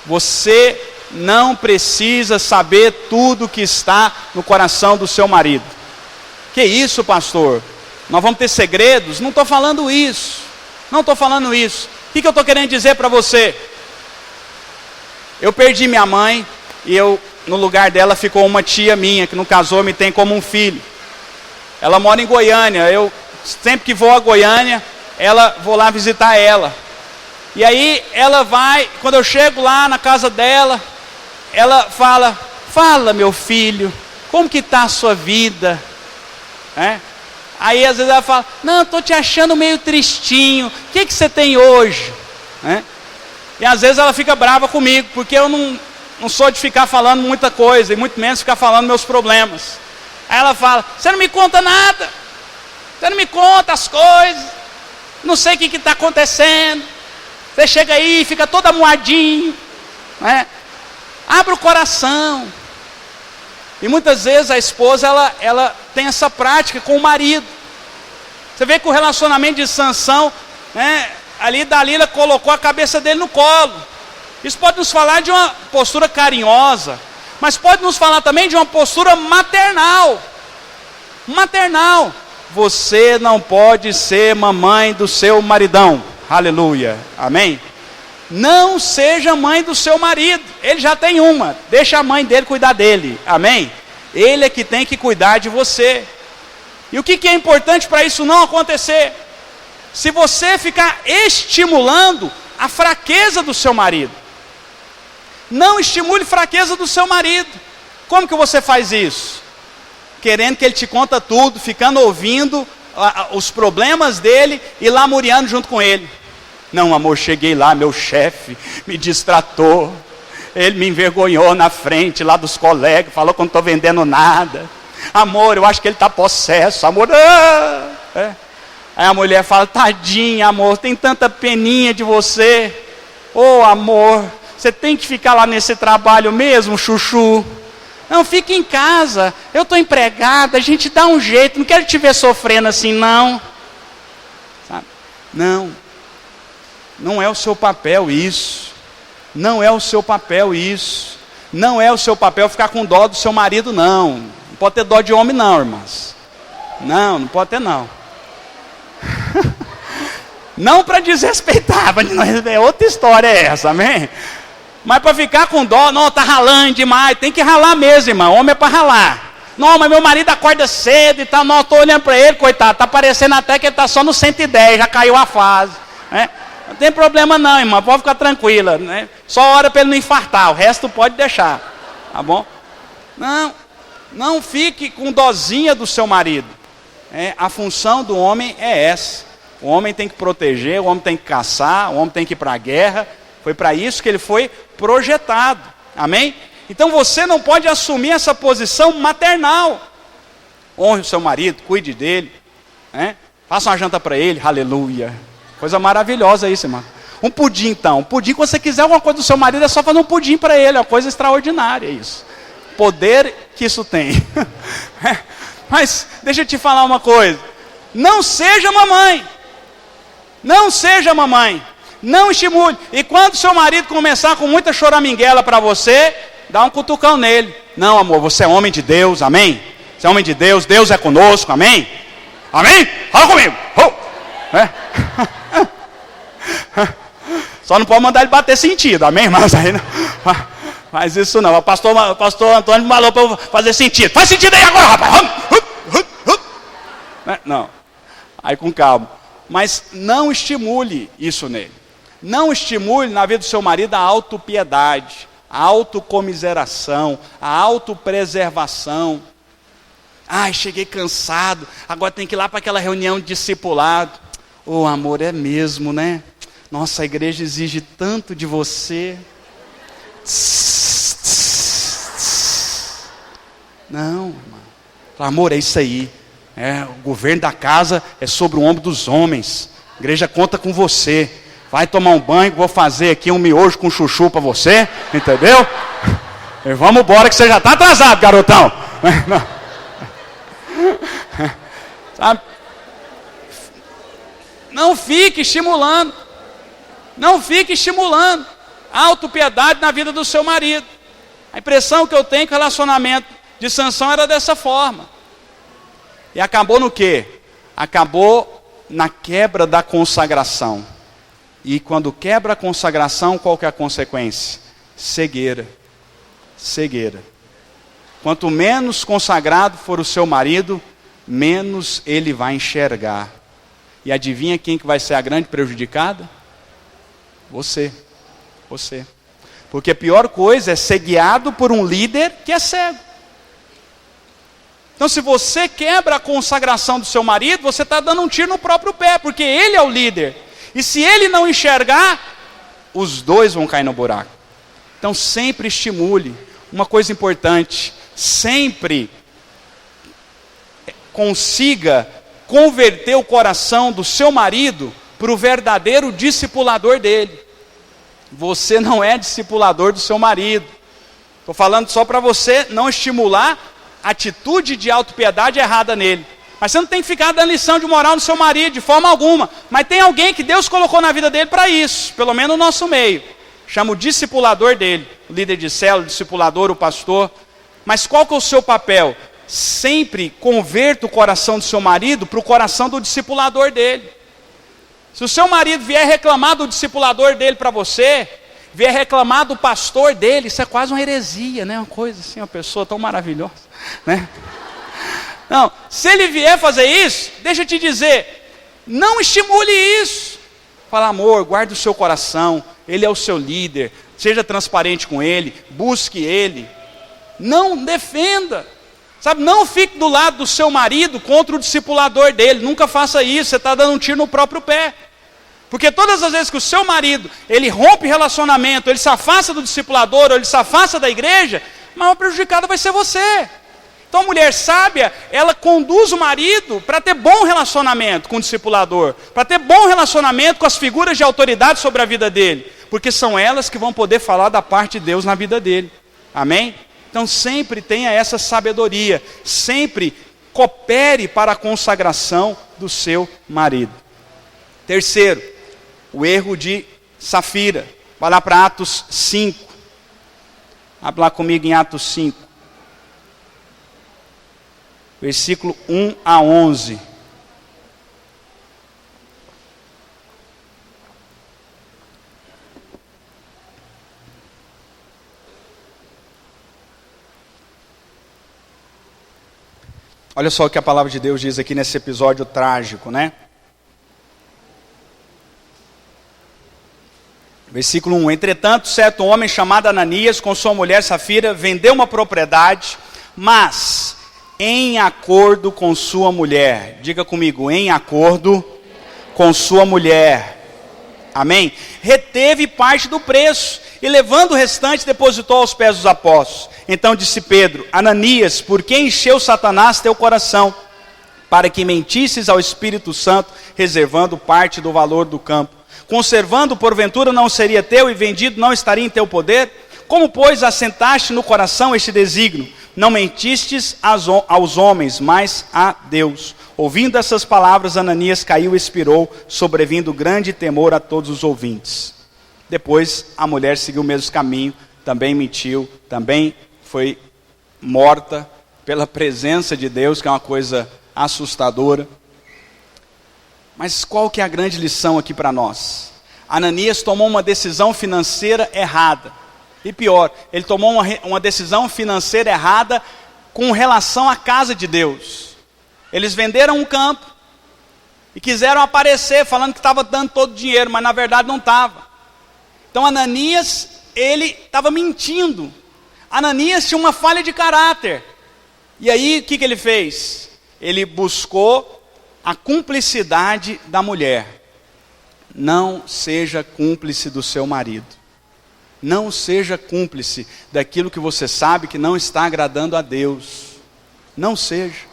Você não precisa saber tudo que está no coração do seu marido. Que isso, pastor? Nós vamos ter segredos? Não estou falando isso. Não estou falando isso. O que eu estou querendo dizer para você? Eu perdi minha mãe e no lugar dela ficou uma tia minha, que não casou, me tem como um filho. Ela mora em Goiânia. Eu sempre que vou a Goiânia, vou lá visitar ela. E aí ela vai, quando eu chego lá na casa dela, ela fala, meu filho, como que está a sua vida? Aí às vezes ela fala, não, estou te achando meio tristinho, o que você tem hoje? E às vezes ela fica brava comigo, porque eu não sou de ficar falando muita coisa, e muito menos ficar falando meus problemas. Aí ela fala, você não me conta nada, você não me conta as coisas, não sei o que está acontecendo, você chega aí, fica todo amuadinho, abre o coração. E muitas vezes a esposa, ela tem essa prática com o marido. Você vê que o relacionamento de Sansão, ali Dalila colocou a cabeça dele no colo. Isso pode nos falar de uma postura carinhosa, mas pode nos falar também de uma postura maternal. Maternal. Você não pode ser mamãe do seu maridão. Aleluia. Amém? Não seja mãe do seu marido. Ele já tem uma. Deixa a mãe dele cuidar dele. Amém? Ele é que tem que cuidar de você. E o que é importante para isso não acontecer? Se você ficar estimulando a fraqueza do seu marido. Não estimule a fraqueza do seu marido. Como que você faz isso? Querendo que ele te conta tudo, ficando ouvindo os problemas dele e lamuriando junto com ele. Não, amor, cheguei lá, meu chefe me distratou, ele me envergonhou na frente lá dos colegas, falou que eu não estou vendendo nada. Amor, eu acho que ele está possesso, amor. Aí a mulher fala, tadinha, amor, tem tanta peninha de você. Ô, amor, você tem que ficar lá nesse trabalho mesmo, chuchu? Não, fica em casa, eu estou empregada, a gente dá um jeito, não quero te ver sofrendo assim, não. Sabe? Não é o seu papel isso. Não é o seu papel isso. Não é o seu papel ficar com dó do seu marido, não. Não pode ter dó de homem, não, irmãs. Não pode ter, não. Não para desrespeitar, é outra história essa, amém? Mas para ficar com dó, não, está ralando demais, tem que ralar mesmo, irmão, homem é para ralar. Não, mas meu marido acorda cedo e tal, não, estou olhando para ele, coitado, está parecendo até que ele está só no 110, já caiu a fase, Não tem problema não, irmão, pode ficar tranquila, Só ora para ele não infartar, o resto pode deixar, tá bom? Não fique com dozinha do seu marido. A função do homem é essa. O homem tem que proteger, o homem tem que caçar, o homem tem que ir para a guerra. Foi para isso que ele foi projetado. Amém? Então você não pode assumir essa posição maternal. Honre o seu marido, cuide dele. Faça uma janta para ele, aleluia. Coisa maravilhosa isso, irmão. Um pudim então. Um pudim, quando você quiser alguma coisa do seu marido, é só fazer um pudim para ele. É uma coisa extraordinária isso. Poder que isso tem. Mas deixa eu te falar uma coisa. Não seja mamãe. Não seja mamãe. Não estimule. E quando seu marido começar com muita choraminguela para você, dá um cutucão nele. Não, amor, você é homem de Deus, amém? Você é homem de Deus, Deus é conosco, amém? Amém? Fala comigo. Só não pode mandar ele bater sentido, amém, irmãos? Aí não faz isso não. O pastor Antônio me falou para eu fazer sentido. Faz sentido aí agora, rapaz. Não. Aí com calma. Mas não estimule isso nele. Não estimule na vida do seu marido a autopiedade, a autocomiseração, a autopreservação. Ai, cheguei cansado, agora tem que ir lá para aquela reunião de discipulado. Amor, é mesmo, né? Nossa, a igreja exige tanto de você. Não, irmão. Amor, é isso aí. O governo da casa é sobre o ombro dos homens. A igreja conta com você. Vai tomar um banho, vou fazer aqui um miojo com chuchu para você, entendeu? E vamos embora que você já está atrasado, garotão. Sabe? Não fique estimulando. Não fique estimulando a autopiedade na vida do seu marido. A impressão que eu tenho que o relacionamento de Sansão era dessa forma. E acabou no quê? Acabou na quebra da consagração. E quando quebra a consagração, qual que é a consequência? Cegueira. Cegueira. Quanto menos consagrado for o seu marido, menos ele vai enxergar. E adivinha quem que vai ser a grande prejudicada? Você. Você. Porque a pior coisa é ser guiado por um líder que é cego. Então se você quebra a consagração do seu marido, você está dando um tiro no próprio pé, porque ele é o líder. E se ele não enxergar, os dois vão cair no buraco. Então sempre estimule. Uma coisa importante, sempre consiga converter o coração do seu marido para o verdadeiro discipulador dele. Você não é discipulador do seu marido. Estou falando só para você não estimular atitude de autopiedade errada nele. Mas você não tem que ficar dando lição de moral no seu marido, de forma alguma. Mas tem alguém que Deus colocou na vida dele para isso, pelo menos no nosso meio. Chama o discipulador dele, o líder de célula, o discipulador, o pastor. Mas qual que é o seu papel? Sempre converta o coração do seu marido para o coração do discipulador dele. Se o seu marido vier reclamar do discipulador dele para você, vier reclamar do pastor dele, isso é quase uma heresia, né? Uma coisa assim, uma pessoa tão maravilhosa, né? Não, se ele vier fazer isso, deixa eu te dizer, não estimule isso. Fala, amor, guarde o seu coração, ele é o seu líder, seja transparente com ele, busque ele. Não defenda, sabe, não fique do lado do seu marido contra o discipulador dele, nunca faça isso, você está dando um tiro no próprio pé. Porque todas as vezes que o seu marido, ele rompe relacionamento, ele se afasta do discipulador, ou ele se afasta da igreja, a maior prejudicada vai ser você. Então a mulher sábia, ela conduz o marido para ter bom relacionamento com o discipulador, para ter bom relacionamento com as figuras de autoridade sobre a vida dele, porque são elas que vão poder falar da parte de Deus na vida dele. Amém? Então sempre tenha essa sabedoria, sempre coopere para a consagração do seu marido. Terceiro, o erro de Safira. Vai lá para Atos 5. Abre lá comigo em Atos 5. Versículo 1 a 11. Olha só o que a palavra de Deus diz aqui nesse episódio trágico, né? Versículo 1. Entretanto, certo homem chamado Ananias, com sua mulher Safira, vendeu uma propriedade, mas em acordo com sua mulher. Diga comigo, em acordo com sua mulher. Amém? Reteve parte do preço e levando o restante depositou aos pés dos apóstolos. Então disse Pedro: Ananias, por que encheu Satanás teu coração, para que mentisses ao Espírito Santo, reservando parte do valor do campo? Conservando, porventura, não seria teu, e vendido não estaria em teu poder? Como, pois, assentaste no coração este desígnio? Não mentistes aos homens, mas a Deus. Ouvindo essas palavras, Ananias caiu e expirou, sobrevindo grande temor a todos os ouvintes. Depois, a mulher seguiu o mesmo caminho, também mentiu, também foi morta pela presença de Deus, que é uma coisa assustadora. Mas qual que é a grande lição aqui para nós? Ananias tomou uma decisão financeira errada. E pior, ele tomou uma decisão financeira errada com relação à casa de Deus. Eles venderam um campo e quiseram aparecer falando que estava dando todo o dinheiro, mas na verdade não estava. Então Ananias, ele estava mentindo. Ananias tinha uma falha de caráter. E aí o que ele fez? Ele buscou a cumplicidade da mulher. Não seja cúmplice do seu marido. Não seja cúmplice daquilo que você sabe que não está agradando a Deus. Não seja.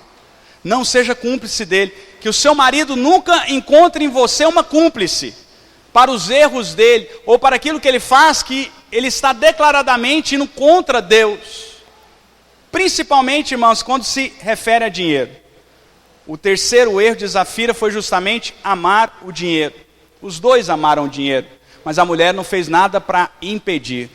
Não seja cúmplice dele. Que o seu marido nunca encontre em você uma cúmplice para os erros dele, ou para aquilo que ele faz que ele está declaradamente indo contra Deus. Principalmente, irmãos, quando se refere a dinheiro. O terceiro erro de Zafira foi justamente amar o dinheiro. Os dois amaram o dinheiro, mas a mulher não fez nada para impedir.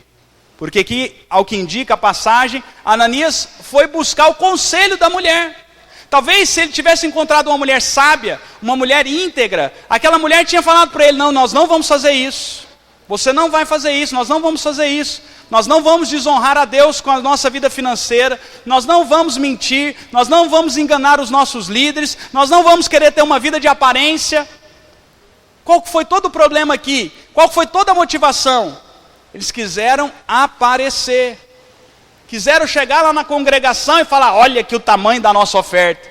Porque aqui, ao que indica a passagem, Ananias foi buscar o conselho da mulher. Talvez se ele tivesse encontrado uma mulher sábia, uma mulher íntegra, aquela mulher tinha falado para ele: não, nós não vamos fazer isso. Você não vai fazer isso, nós não vamos fazer isso. Nós não vamos desonrar a Deus com a nossa vida financeira, nós não vamos mentir, nós não vamos enganar os nossos líderes, nós não vamos querer ter uma vida de aparência. Qual foi todo o problema aqui? Qual foi toda a motivação? Eles quiseram aparecer. Quiseram chegar lá na congregação e falar: olha aqui o tamanho da nossa oferta.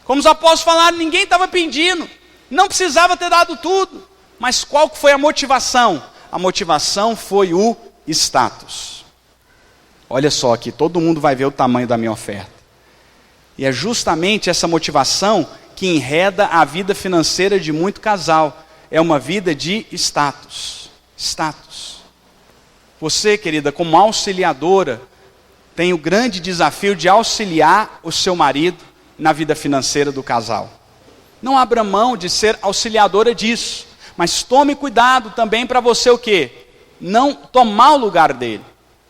Como os apóstolos falaram, ninguém estava pedindo, não precisava ter dado tudo. Mas qual foi a motivação? A motivação foi o status. Olha só aqui, todo mundo vai ver o tamanho da minha oferta. E é justamente essa motivação que enreda a vida financeira de muito casal. É uma vida de status. Status. Você, querida, como auxiliadora, tem o grande desafio de auxiliar o seu marido na vida financeira do casal. Não abra mão de ser auxiliadora disso, mas tome cuidado também para você o quê? Não tomar o lugar dele.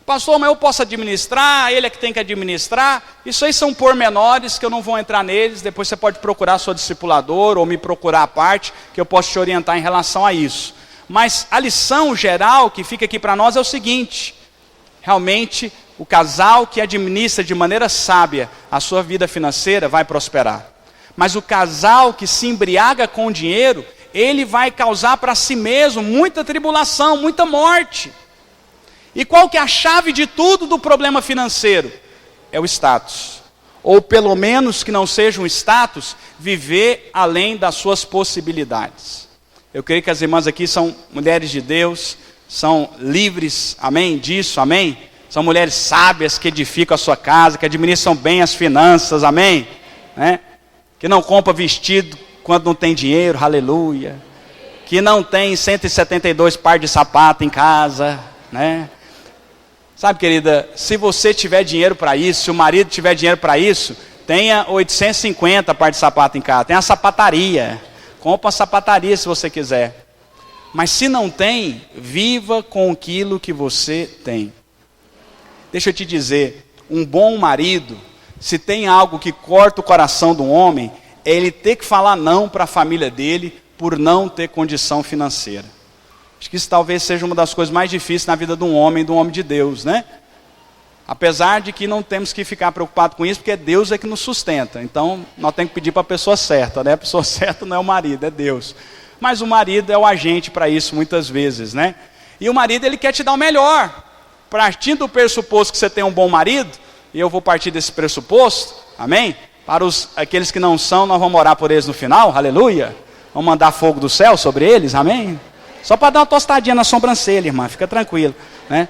Pastor, mas eu posso administrar, ele é que tem que administrar. Isso aí são pormenores que eu não vou entrar neles. Depois você pode procurar sua discipuladora ou me procurar à parte, que eu posso te orientar em relação a isso. Mas a lição geral que fica aqui para nós é o seguinte: realmente o casal que administra de maneira sábia a sua vida financeira vai prosperar. Mas o casal que se embriaga com o dinheiro, ele vai causar para si mesmo muita tribulação, muita morte. E qual que é a chave de tudo do problema financeiro? É o status. Ou pelo menos que não seja um status, viver além das suas possibilidades. Eu creio que as irmãs aqui são mulheres de Deus, são livres, amém, disso, amém? São mulheres sábias que edificam a sua casa, que administram bem as finanças, amém? Né? Que não compra vestido quando não tem dinheiro, aleluia. Que não tem 172 pares de sapato em casa, né? Sabe, querida, se você tiver dinheiro para isso, se o marido tiver dinheiro para isso, tenha 850 pares de sapato em casa, tem a sapataria, compra uma sapataria se você quiser. Mas se não tem, viva com aquilo que você tem. Deixa eu te dizer, um bom marido, se tem algo que corta o coração do homem, é ele ter que falar não para a família dele por não ter condição financeira. Acho que isso talvez seja uma das coisas mais difíceis na vida de um homem de Deus, né? Apesar de que não temos que ficar preocupados com isso, porque Deus é que nos sustenta. Então, nós temos que pedir para a pessoa certa, né? A pessoa certa não é o marido, é Deus. Mas o marido é o agente para isso muitas vezes, né? E o marido, ele quer te dar o melhor. Partindo do pressuposto que você tem um bom marido, e eu vou partir desse pressuposto, amém? Para aqueles que não são, nós vamos orar por eles no final, aleluia. Vamos mandar fogo do céu sobre eles, amém? Só para dar uma tostadinha na sobrancelha, irmã, fica tranquilo, né?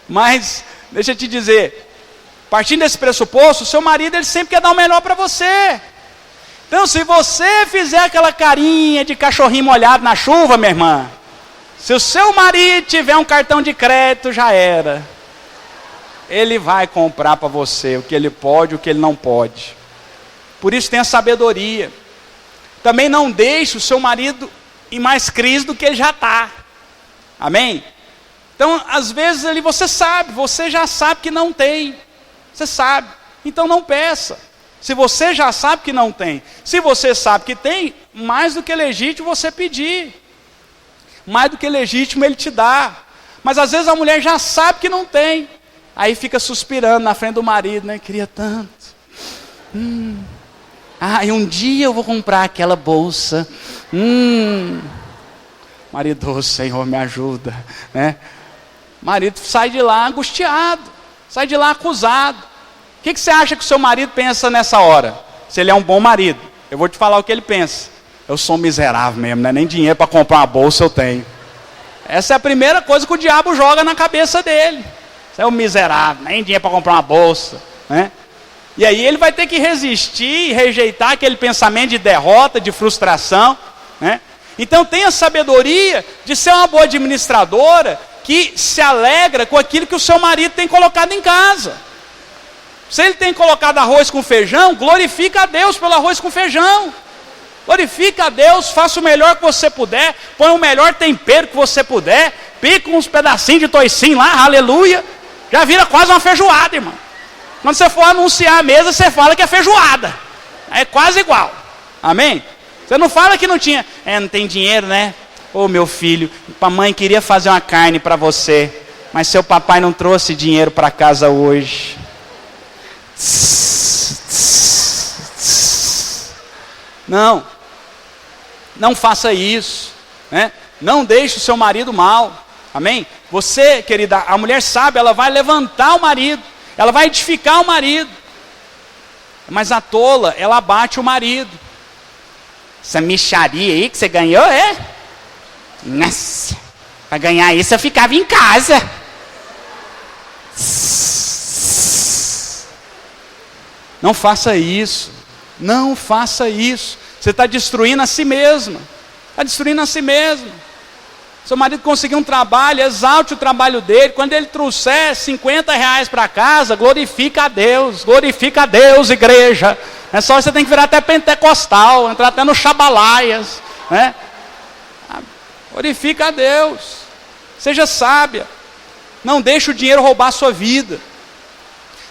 Mas, deixa eu te dizer, partindo desse pressuposto, o seu marido, ele sempre quer dar o melhor para você. Então, se você fizer aquela carinha de cachorrinho molhado na chuva, minha irmã, se o seu marido tiver um cartão de crédito, já era. Ele vai comprar para você o que ele pode, o que ele não pode. Por isso tenha sabedoria. Também não deixe o seu marido em mais crise do que ele já está. Amém? Então, às vezes ali você já sabe que não tem. Você sabe. Então não peça. Se você já sabe que não tem. Se você sabe que tem, mais do que legítimo você pedir. Mais do que legítimo ele te dá. Mas às vezes a mulher já sabe que não tem. Aí fica suspirando na frente do marido, né? Queria tanto. E um dia eu vou comprar aquela bolsa. Marido, Senhor, me ajuda, né? Marido sai de lá angustiado, sai de lá acusado. O que você acha que o seu marido pensa nessa hora? Se ele é um bom marido, eu vou te falar o que ele pensa. Eu sou um miserável mesmo, né? Nem dinheiro para comprar uma bolsa eu tenho. Essa é a primeira coisa que o diabo joga na cabeça dele. Você é um miserável, nem dinheiro para comprar uma bolsa, né? E aí ele vai ter que resistir e rejeitar aquele pensamento de derrota, de frustração, né? Então tenha sabedoria de ser uma boa administradora que se alegra com aquilo que o seu marido tem colocado em casa. Se ele tem colocado arroz com feijão, glorifica a Deus pelo arroz com feijão. Glorifica a Deus, faça o melhor que você puder, põe o melhor tempero que você puder, pica uns pedacinhos de toicinho lá, aleluia. Já vira quase uma feijoada, irmão. Quando você for anunciar a mesa, você fala que é feijoada. É quase igual. Amém? Você não fala que não tinha. Não tem dinheiro, né? Ô meu filho, a mãe queria fazer uma carne para você, mas seu papai não trouxe dinheiro para casa hoje. Não faça isso, né? Não deixe o seu marido mal. Amém? Você, querida, a mulher sabe, ela vai levantar o marido, ela vai edificar o marido. Mas a tola, ela abate o marido. Essa mixaria aí que você ganhou, é? Nossa, para ganhar isso eu ficava em casa. Não faça isso. Não faça isso. Você está destruindo a si mesma. Está destruindo a si mesma. Seu marido conseguiu um trabalho, exalte o trabalho dele. Quando ele trouxer R$50 para casa, glorifica a Deus, igreja. É só você tem que virar até pentecostal, entrar até no Chabalaias, né? Glorifica a Deus. Seja sábia. Não deixe o dinheiro roubar a sua vida.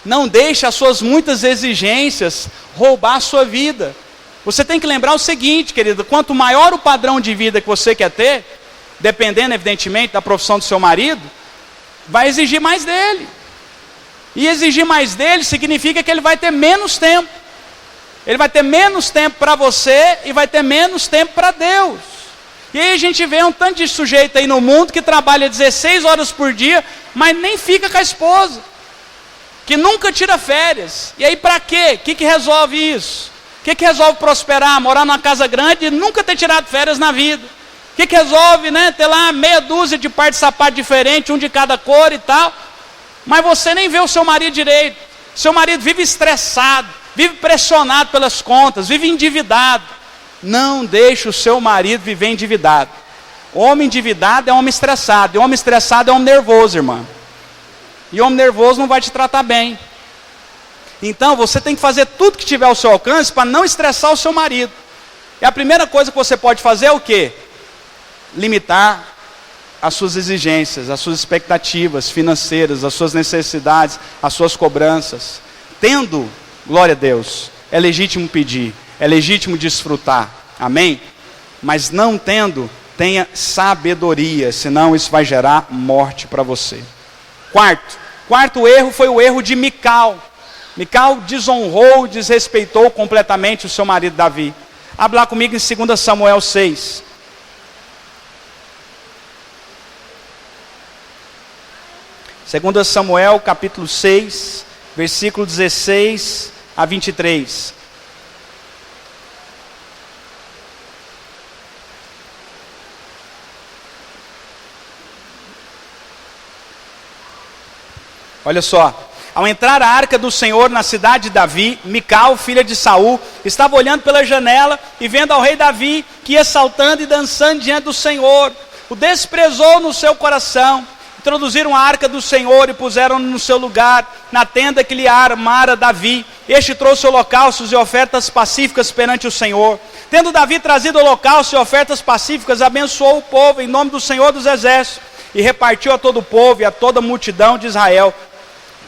Não deixe as suas muitas exigências roubar a sua vida. Você tem que lembrar o seguinte, querido, quanto maior o padrão de vida que você quer ter, dependendo, evidentemente, da profissão do seu marido, vai exigir mais dele. E exigir mais dele significa que ele vai ter menos tempo. Ele vai ter menos tempo para você e vai ter menos tempo para Deus. E aí a gente vê um tanto de sujeito aí no mundo que trabalha 16 horas por dia, mas nem fica com a esposa, que nunca tira férias. E aí para quê? O que resolve isso? O que resolve prosperar? Morar numa casa grande e nunca ter tirado férias na vida. O que resolve, né? Ter lá meia dúzia de par de sapato diferente, um de cada cor e tal. Mas você nem vê o seu marido direito. Seu marido vive estressado, vive pressionado pelas contas, vive endividado. Não deixe o seu marido viver endividado. Homem endividado é homem estressado. E homem estressado é homem nervoso, irmã. E homem nervoso não vai te tratar bem. Então você tem que fazer tudo que tiver ao seu alcance para não estressar o seu marido. E a primeira coisa que você pode fazer é o quê? Limitar as suas exigências, as suas expectativas financeiras, as suas necessidades, as suas cobranças. Tendo, glória a Deus, é legítimo pedir, é legítimo desfrutar, amém? Mas não tendo, tenha sabedoria, senão isso vai gerar morte para você. Quarto erro foi o erro de Mical. Mical desonrou, desrespeitou completamente o seu marido Davi. Abra lá comigo em 2 Samuel 6. 2 Samuel capítulo 6, versículo 16 a 23. Olha só. Ao entrar a arca do Senhor na cidade de Davi, Mical, filha de Saul, estava olhando pela janela e vendo ao rei Davi que ia saltando e dançando diante do Senhor. O desprezou no seu coração. Introduziram a arca do Senhor e puseram no seu lugar, na tenda que lhe armara Davi. Este trouxe holocaustos e ofertas pacíficas perante o Senhor. Tendo Davi trazido holocaustos e ofertas pacíficas, abençoou o povo em nome do Senhor dos Exércitos e repartiu a todo o povo e a toda a multidão de Israel,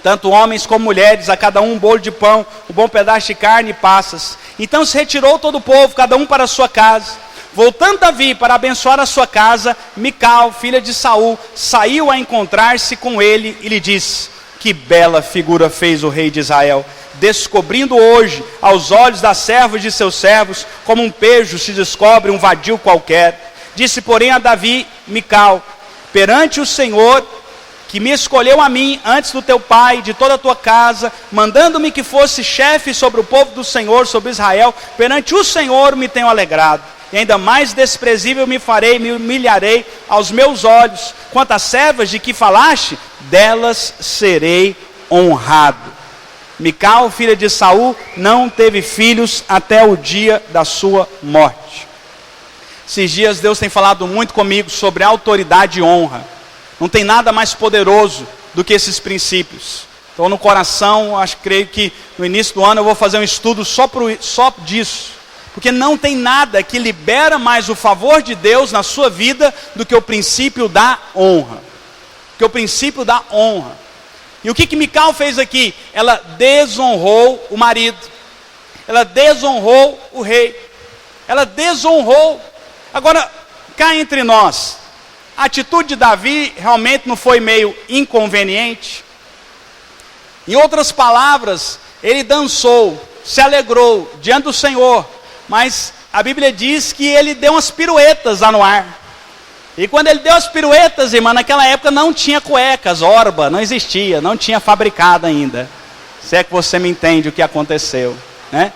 tanto homens como mulheres, a cada um bolo de pão, um bom pedaço de carne e passas. Então se retirou todo o povo, cada um para a sua casa. Voltando Davi para abençoar a sua casa, Mical, filha de Saul, saiu a encontrar-se com ele e lhe disse: que bela figura fez o rei de Israel, descobrindo hoje aos olhos das servas de seus servos, como um pejo se descobre um vadio qualquer. Disse porém a Davi, Mical: perante o Senhor, que me escolheu a mim antes do teu pai e de toda a tua casa, mandando-me que fosse chefe sobre o povo do Senhor, sobre Israel, perante o Senhor me tenho alegrado. E ainda mais desprezível me farei, me humilharei aos meus olhos. Quanto às servas de que falaste, delas serei honrado. Mical, filha de Saul, não teve filhos até o dia da sua morte. Esses dias Deus tem falado muito comigo sobre autoridade e honra. Não tem nada mais poderoso do que esses princípios. Então no coração, creio que no início do ano eu vou fazer um estudo só disso. Porque não tem nada que libera mais o favor de Deus na sua vida do que o princípio da honra. Que o princípio da honra. E o que Mical fez aqui? Ela desonrou o marido. Ela desonrou o rei. Ela desonrou. Agora, cá entre nós, a atitude de Davi realmente não foi meio inconveniente? Em outras palavras, ele dançou, se alegrou diante do Senhor, mas a Bíblia diz que ele deu umas piruetas lá no ar. E quando ele deu as piruetas, irmã, naquela época não tinha cuecas, orba, não existia, não tinha fabricado ainda. Se é que você me entende o que aconteceu, né?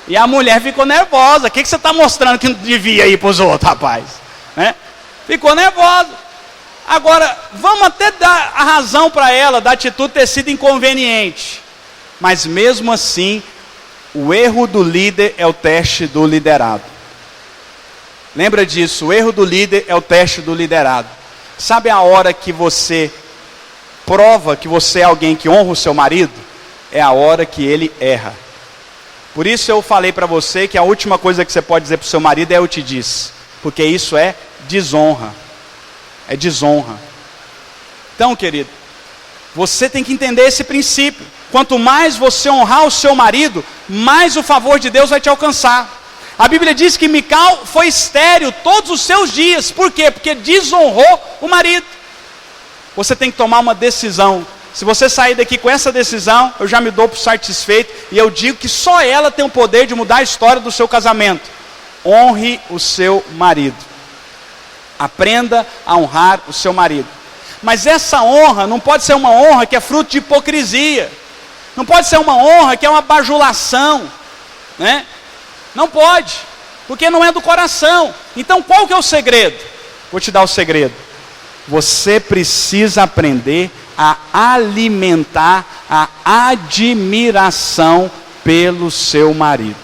E a mulher ficou nervosa. O que você está mostrando que não devia ir para os outros, rapaz? Né? Ficou nervosa. Agora, vamos até dar a razão para ela da atitude ter sido inconveniente. Mas mesmo assim, o erro do líder é o teste do liderado. Lembra disso, o erro do líder é o teste do liderado. Sabe a hora que você prova que você é alguém que honra o seu marido? É a hora que ele erra. Por isso eu falei para você que a última coisa que você pode dizer para o seu marido é eu te disse. Porque isso é desonra. É desonra. Então, querido, você tem que entender esse princípio. Quanto mais você honrar o seu marido, mais o favor de Deus vai te alcançar. A Bíblia diz que Mical foi estéril todos os seus dias. Por quê? Porque desonrou o marido. Você tem que tomar uma decisão. Se você sair daqui com essa decisão, eu já me dou por satisfeito. E eu digo que só ela tem o poder de mudar a história do seu casamento. Honre o seu marido. Aprenda a honrar o seu marido. Mas essa honra não pode ser uma honra que é fruto de hipocrisia. Não pode ser uma honra que é uma bajulação, né? Não pode, porque não é do coração. Então qual que é o segredo? Vou te dar o segredo. Você precisa aprender a alimentar a admiração pelo seu marido.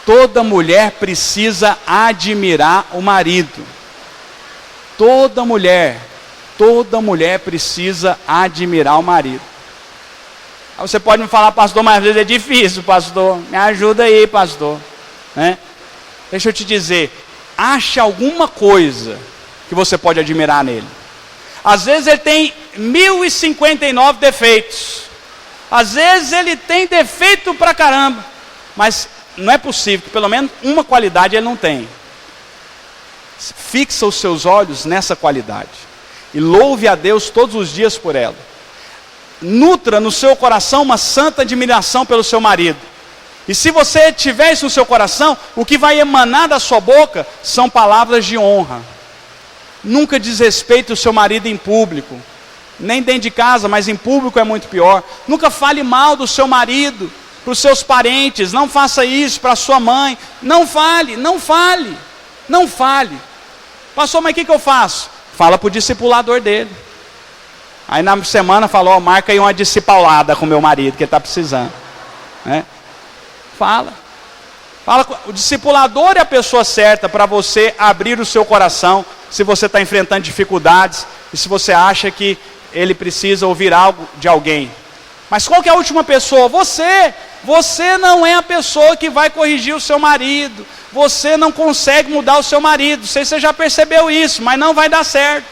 Toda mulher precisa admirar o marido. Toda mulher precisa admirar o marido. Aí você pode me falar, pastor, mas às vezes é difícil, pastor. Me ajuda aí, pastor. Né? Deixa eu te dizer, ache alguma coisa que você pode admirar nele. Às vezes ele tem 1059 defeitos. Às vezes ele tem defeito pra caramba. Mas não é possível que pelo menos uma qualidade ele não tem. Fixa os seus olhos nessa qualidade. E louve a Deus todos os dias por ela. Nutra no seu coração uma santa admiração pelo seu marido. E se você tiver isso no seu coração, o que vai emanar da sua boca são palavras de honra. Nunca desrespeite o seu marido em público. nem dentro de casa, mas em público é muito pior. Nunca fale mal do seu marido para os seus parentes, não faça isso para a sua mãe, não fale. Pastor, mas o que eu faço? Fala para o discipulador dele. Aí na semana falou, marca aí uma discipulada com meu marido, que ele está precisando. Né? Fala, o discipulador é a pessoa certa para você abrir o seu coração, se você está enfrentando dificuldades, e se você acha que ele precisa ouvir algo de alguém. Mas qual que é a última pessoa? Você não é a pessoa que vai corrigir o seu marido, você não consegue mudar o seu marido, não sei se você já percebeu isso, mas não vai dar certo,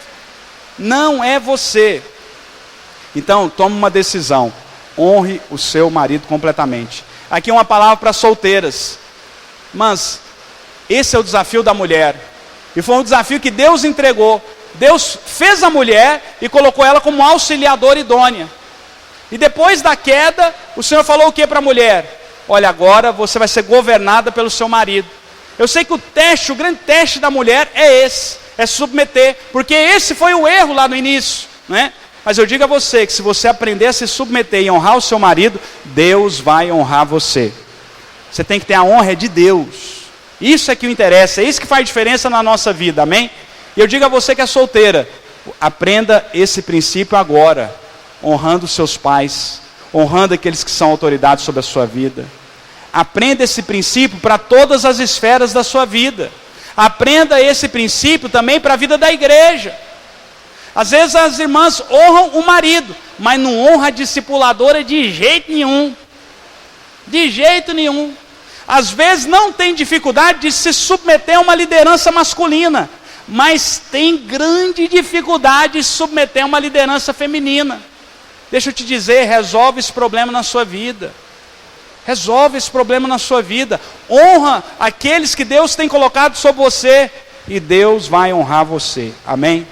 não é você. Então, tome uma decisão, honre o seu marido completamente. Aqui uma palavra para solteiras, mas esse é o desafio da mulher, e foi um desafio que Deus entregou. Deus fez a mulher e colocou ela como auxiliadora idônea, e depois da queda, o Senhor falou o que para a mulher? Olha, agora você vai ser governada pelo seu marido. Eu sei que o grande teste da mulher é esse, é submeter, porque esse foi o erro lá no início, né? Mas eu digo a você que se você aprender a se submeter e honrar o seu marido, Deus vai honrar você. Você tem que ter a honra de Deus. Isso é que interessa, é isso que faz diferença na nossa vida, amém? E eu digo a você que é solteira, aprenda esse princípio agora, honrando seus pais, honrando aqueles que são autoridades sobre a sua vida. Aprenda esse princípio para todas as esferas da sua vida. Aprenda esse princípio também para a vida da igreja. Às vezes as irmãs honram o marido, mas não honra a discipuladora de jeito nenhum. De jeito nenhum. Às vezes não tem dificuldade de se submeter a uma liderança masculina, mas tem grande dificuldade de se submeter a uma liderança feminina. Deixa eu te dizer, resolve esse problema na sua vida. Resolve esse problema na sua vida. Honra aqueles que Deus tem colocado sobre você, e Deus vai honrar você. Amém?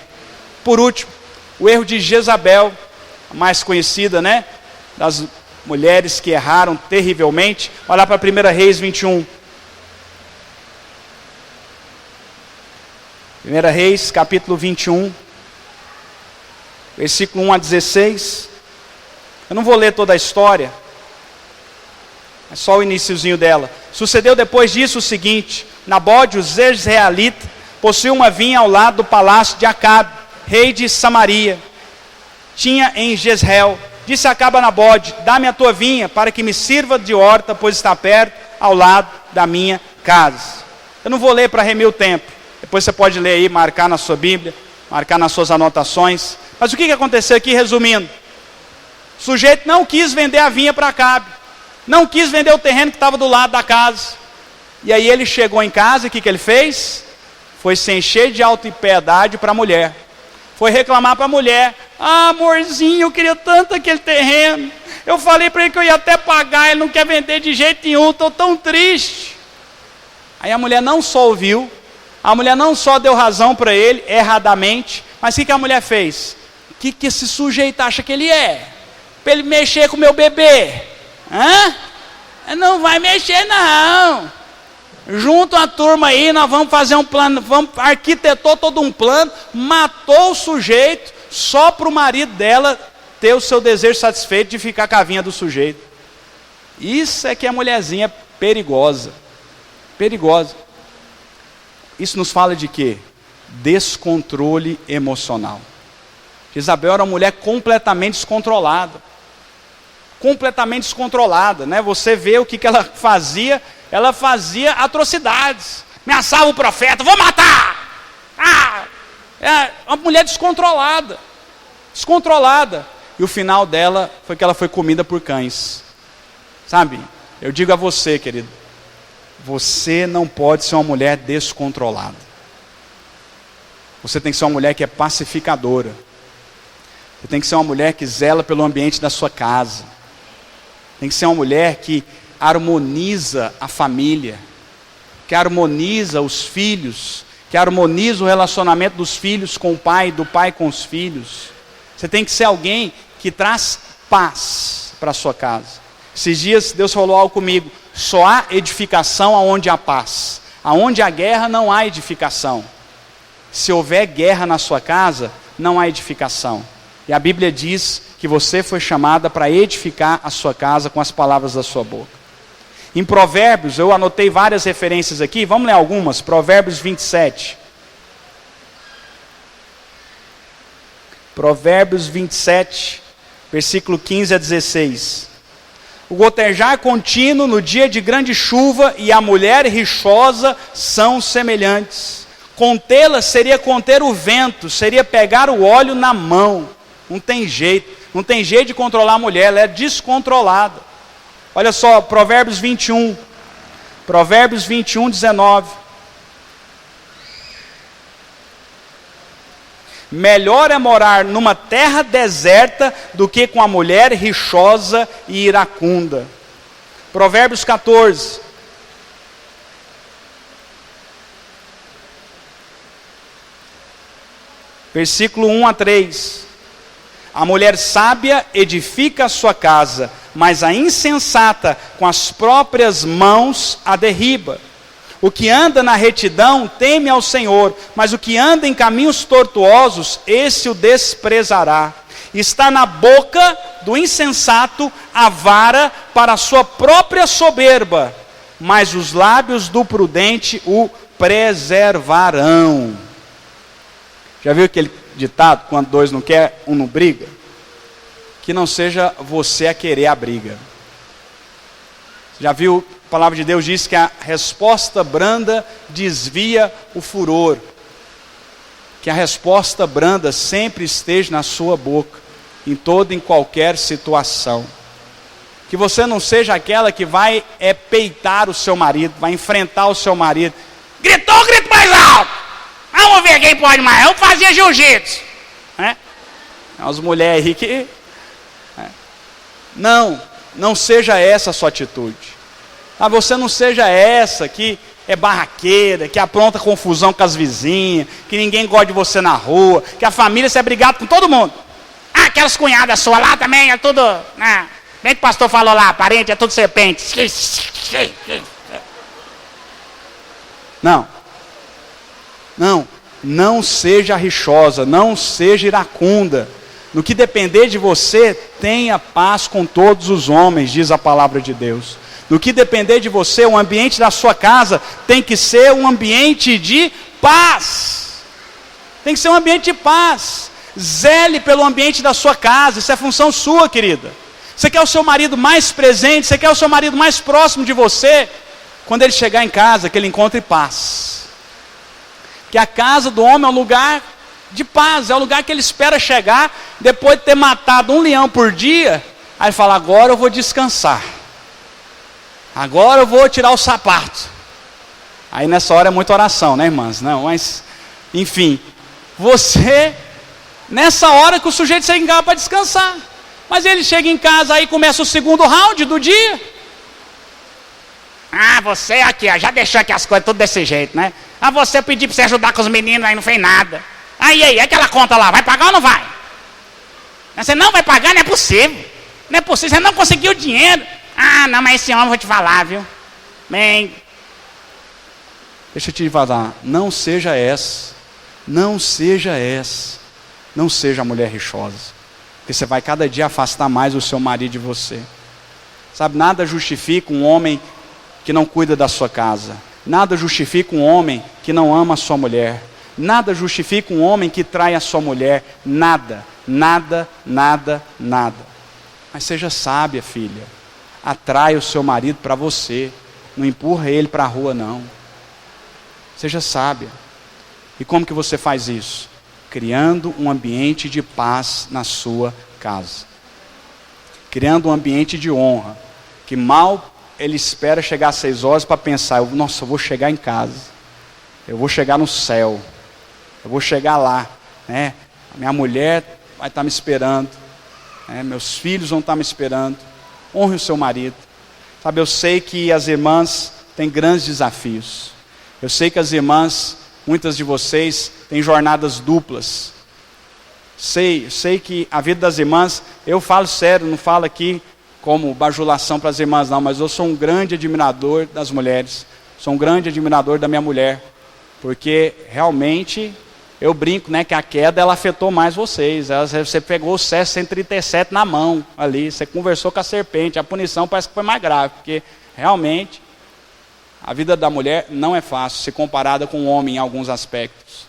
Por último, o erro de Jezabel, a mais conhecida, né? Das mulheres que erraram terrivelmente. Olha para 1 Reis 21. 1 Reis, capítulo 21, versículo 1 a 16. Eu não vou ler toda a história, é só o iniciozinho dela. Sucedeu depois disso o seguinte: Nabode, o jezreelita, possuía uma vinha ao lado do palácio de Acabe, rei de Samaria. Tinha em Jezreel. Disse Acabe a Nabode: dá-me a tua vinha, para que me sirva de horta, pois está perto, ao lado da minha casa. Eu não vou ler para remir o tempo. Depois você pode ler aí, marcar na sua Bíblia, marcar nas suas anotações. Mas o que aconteceu aqui, resumindo? O sujeito não quis vender a vinha para Acabe, não quis vender o terreno que estava do lado da casa. E aí ele chegou em casa, e o que ele fez? Foi se encher de autopiedade para a mulher. Foi reclamar para a mulher: ah, amorzinho, eu queria tanto aquele terreno, eu falei para ele que eu ia até pagar, ele não quer vender de jeito nenhum, estou tão triste. Aí a mulher não só ouviu, a mulher não só deu razão para ele, erradamente, mas o que a mulher fez? O que esse sujeito acha que ele é? Para ele mexer com o meu bebê? Hã? Não vai mexer não. Junto a turma aí, nós vamos fazer um plano, arquitetou todo um plano, matou o sujeito, só para o marido dela ter o seu desejo satisfeito de ficar com a vinha do sujeito. Isso é que é mulherzinha perigosa. Perigosa. Isso nos fala de quê? Descontrole emocional. Isabel era uma mulher completamente descontrolada. Completamente descontrolada, né? Você vê o que ela fazia atrocidades. Ameaçava o profeta: vou matar! É uma mulher descontrolada. Descontrolada. E o final dela foi que ela foi comida por cães. Sabe? Eu digo a você, querido, você não pode ser uma mulher descontrolada. Você tem que ser uma mulher que é pacificadora. Você tem que ser uma mulher que zela pelo ambiente da sua casa. Tem que ser uma mulher que harmoniza a família, que harmoniza os filhos, que harmoniza o relacionamento dos filhos com o pai, do pai com os filhos. Você tem que ser alguém que traz paz para a sua casa. Esses dias Deus falou algo comigo: só há edificação aonde há paz. Aonde há guerra não há edificação. Se houver guerra na sua casa, não há edificação. E a Bíblia diz que você foi chamada para edificar a sua casa com as palavras da sua boca. Em Provérbios, eu anotei várias referências aqui, vamos ler algumas. Provérbios 27. Provérbios 27, versículo 15 a 16. O gotejar contínuo no dia de grande chuva e a mulher rixosa são semelhantes. Contê-la seria conter o vento, seria pegar o óleo na mão. Não tem jeito de controlar a mulher, ela é descontrolada. Olha só, Provérbios 21, 19. Melhor é morar numa terra deserta do que com a mulher rixosa e iracunda. Provérbios 14. Versículo 1 a 3. A mulher sábia edifica a sua casa, mas a insensata com as próprias mãos a derriba. O que anda na retidão teme ao Senhor, mas o que anda em caminhos tortuosos, esse o desprezará. Está na boca do insensato a vara para a sua própria soberba, mas os lábios do prudente o preservarão. Já viu aquele ditado, quando dois não querem, um não briga? Que não seja você a querer a briga. Já viu, a palavra de Deus diz que a resposta branda desvia o furor. Que a resposta branda sempre esteja na sua boca, em toda e em qualquer situação. Que você não seja aquela que vai peitar o seu marido, vai enfrentar o seu marido. Gritou, grito mais alto! Vamos ver quem pode mais. Eu fazia jiu-jitsu. Tem umas mulheres aí que... Não seja essa a sua atitude. Você não seja essa que é barraqueira, que apronta confusão com as vizinhas, que ninguém gosta de você na rua, que a família se é brigado com todo mundo. Aquelas cunhadas suas lá também, é tudo... Bem que o pastor falou lá, parente, é tudo serpente. Não seja rixosa, não seja iracunda. No que depender de você, tenha paz com todos os homens, diz a palavra de Deus. No que depender de você, o ambiente da sua casa tem que ser um ambiente de paz. Tem que ser um ambiente de paz. Zele pelo ambiente da sua casa, isso é função sua, querida. Você quer o seu marido mais presente, você quer o seu marido mais próximo de você, quando ele chegar em casa, que ele encontre paz. Que a casa do homem é um lugar de paz, é o lugar que ele espera chegar, depois de ter matado um leão por dia, aí ele fala, agora eu vou descansar, agora eu vou tirar o sapato. Aí nessa hora é muita oração, né, irmãs? Não, mas, enfim, nessa hora que o sujeito chega em casa para descansar, mas ele chega em casa, aí começa o segundo round do dia. Você aqui, já deixou aqui as coisas tudo desse jeito, né? Você pediu para você ajudar com os meninos, aí não fez nada. Aí, aquela conta lá, vai pagar ou não vai? Você não vai pagar, não é possível. Não é possível, você não conseguiu o dinheiro. Não, mas esse homem eu vou te falar, viu? Bem, deixa eu te falar, não seja essa a mulher rixosa. Porque você vai cada dia afastar mais o seu marido de você. Sabe, nada justifica um homem que não cuida da sua casa. Nada justifica um homem que não ama a sua mulher. Nada justifica um homem que trai a sua mulher. Nada. Mas seja sábia, filha. Atrai o seu marido para você. Não empurra ele para a rua, não. Seja sábia. E como que você faz isso? Criando um ambiente de paz na sua casa. Criando um ambiente de honra. Que mal ele espera chegar às 6 horas para pensar, eu vou chegar em casa. Eu vou chegar no céu. Eu vou chegar lá, né? A minha mulher vai estar me esperando, né? Meus filhos vão estar me esperando. Honre o seu marido. Sabe, eu sei que as irmãs têm grandes desafios. Eu sei que as irmãs, muitas de vocês, têm jornadas duplas. Sei que a vida das irmãs, eu falo sério, não falo aqui como bajulação para as irmãs não, mas eu sou um grande admirador das mulheres. Sou um grande admirador da minha mulher. Porque realmente Eu brinco, né, que a queda ela afetou mais vocês. Você pegou o César 137 na mão ali, você conversou com a serpente. A punição parece que foi mais grave, porque realmente a vida da mulher não é fácil, se comparada com o homem em alguns aspectos.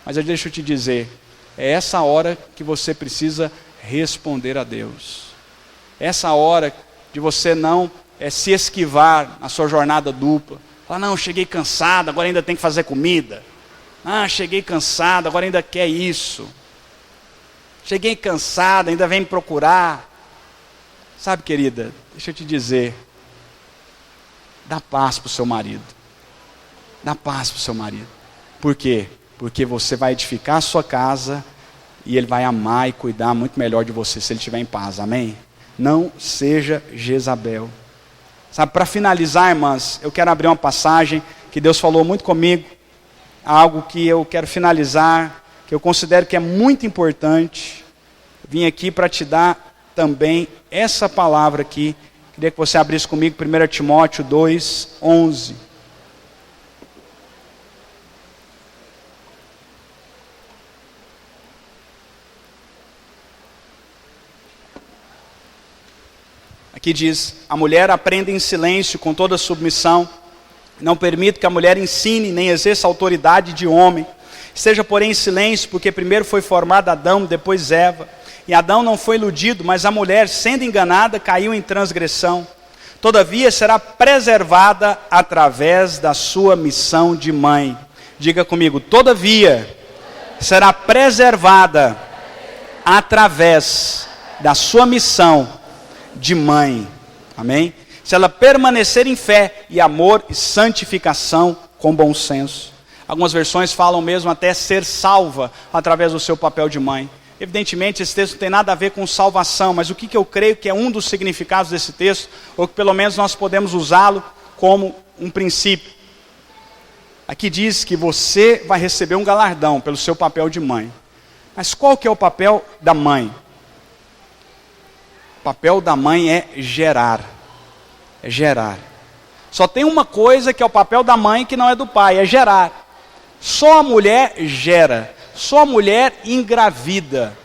Mas deixa eu te dizer, é essa hora que você precisa responder a Deus. Essa hora de você não se esquivar na sua jornada dupla. Falar, não, cheguei cansado, agora ainda tem que fazer comida. Ah, cheguei cansado, agora ainda quer isso. Cheguei cansado, ainda vem me procurar. Sabe, querida, deixa eu te dizer. Dá paz para o seu marido. Dá paz para o seu marido. Por quê? Porque você vai edificar a sua casa e ele vai amar e cuidar muito melhor de você se ele estiver em paz. Amém? Não seja Jezabel. Sabe, para finalizar, irmãs, eu quero abrir uma passagem que Deus falou muito comigo. Algo que eu quero finalizar, que eu considero que é muito importante. Vim aqui para te dar também essa palavra aqui. Queria que você abrisse comigo 1 Timóteo 2:11. Aqui diz, a mulher aprenda em silêncio com toda submissão. Não permito que a mulher ensine nem exerça autoridade de homem. Esteja, porém, em silêncio, porque primeiro foi formado Adão, depois Eva. E Adão não foi iludido, mas a mulher, sendo enganada, caiu em transgressão. Todavia, será preservada através da sua missão de mãe. Diga comigo, todavia, será preservada através da sua missão de mãe. Amém? Se ela permanecer em fé e amor e santificação com bom senso. Algumas versões falam mesmo até ser salva através do seu papel de mãe. Evidentemente esse texto não tem nada a ver com salvação, mas o que eu creio que é um dos significados desse texto, ou que pelo menos nós podemos usá-lo como um princípio. Aqui diz que você vai receber um galardão pelo seu papel de mãe. Mas qual que é o papel da mãe? O papel da mãe é gerar. É gerar. Só tem uma coisa que é o papel da mãe que não é do pai, é gerar. Só a mulher gera, só a mulher engravida.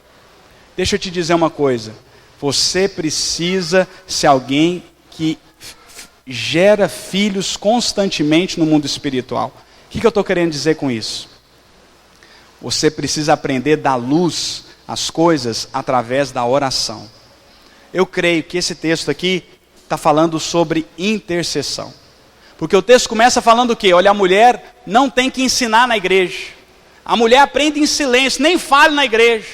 Deixa eu te dizer uma coisa, você precisa ser alguém que gera filhos constantemente no mundo espiritual. O que eu estou querendo dizer com isso? Você precisa aprender a dar luz às coisas através da oração. Eu creio que esse texto aqui está falando sobre intercessão. Porque o texto começa falando o quê? Olha, a mulher não tem que ensinar na igreja. A mulher aprende em silêncio, nem fale na igreja.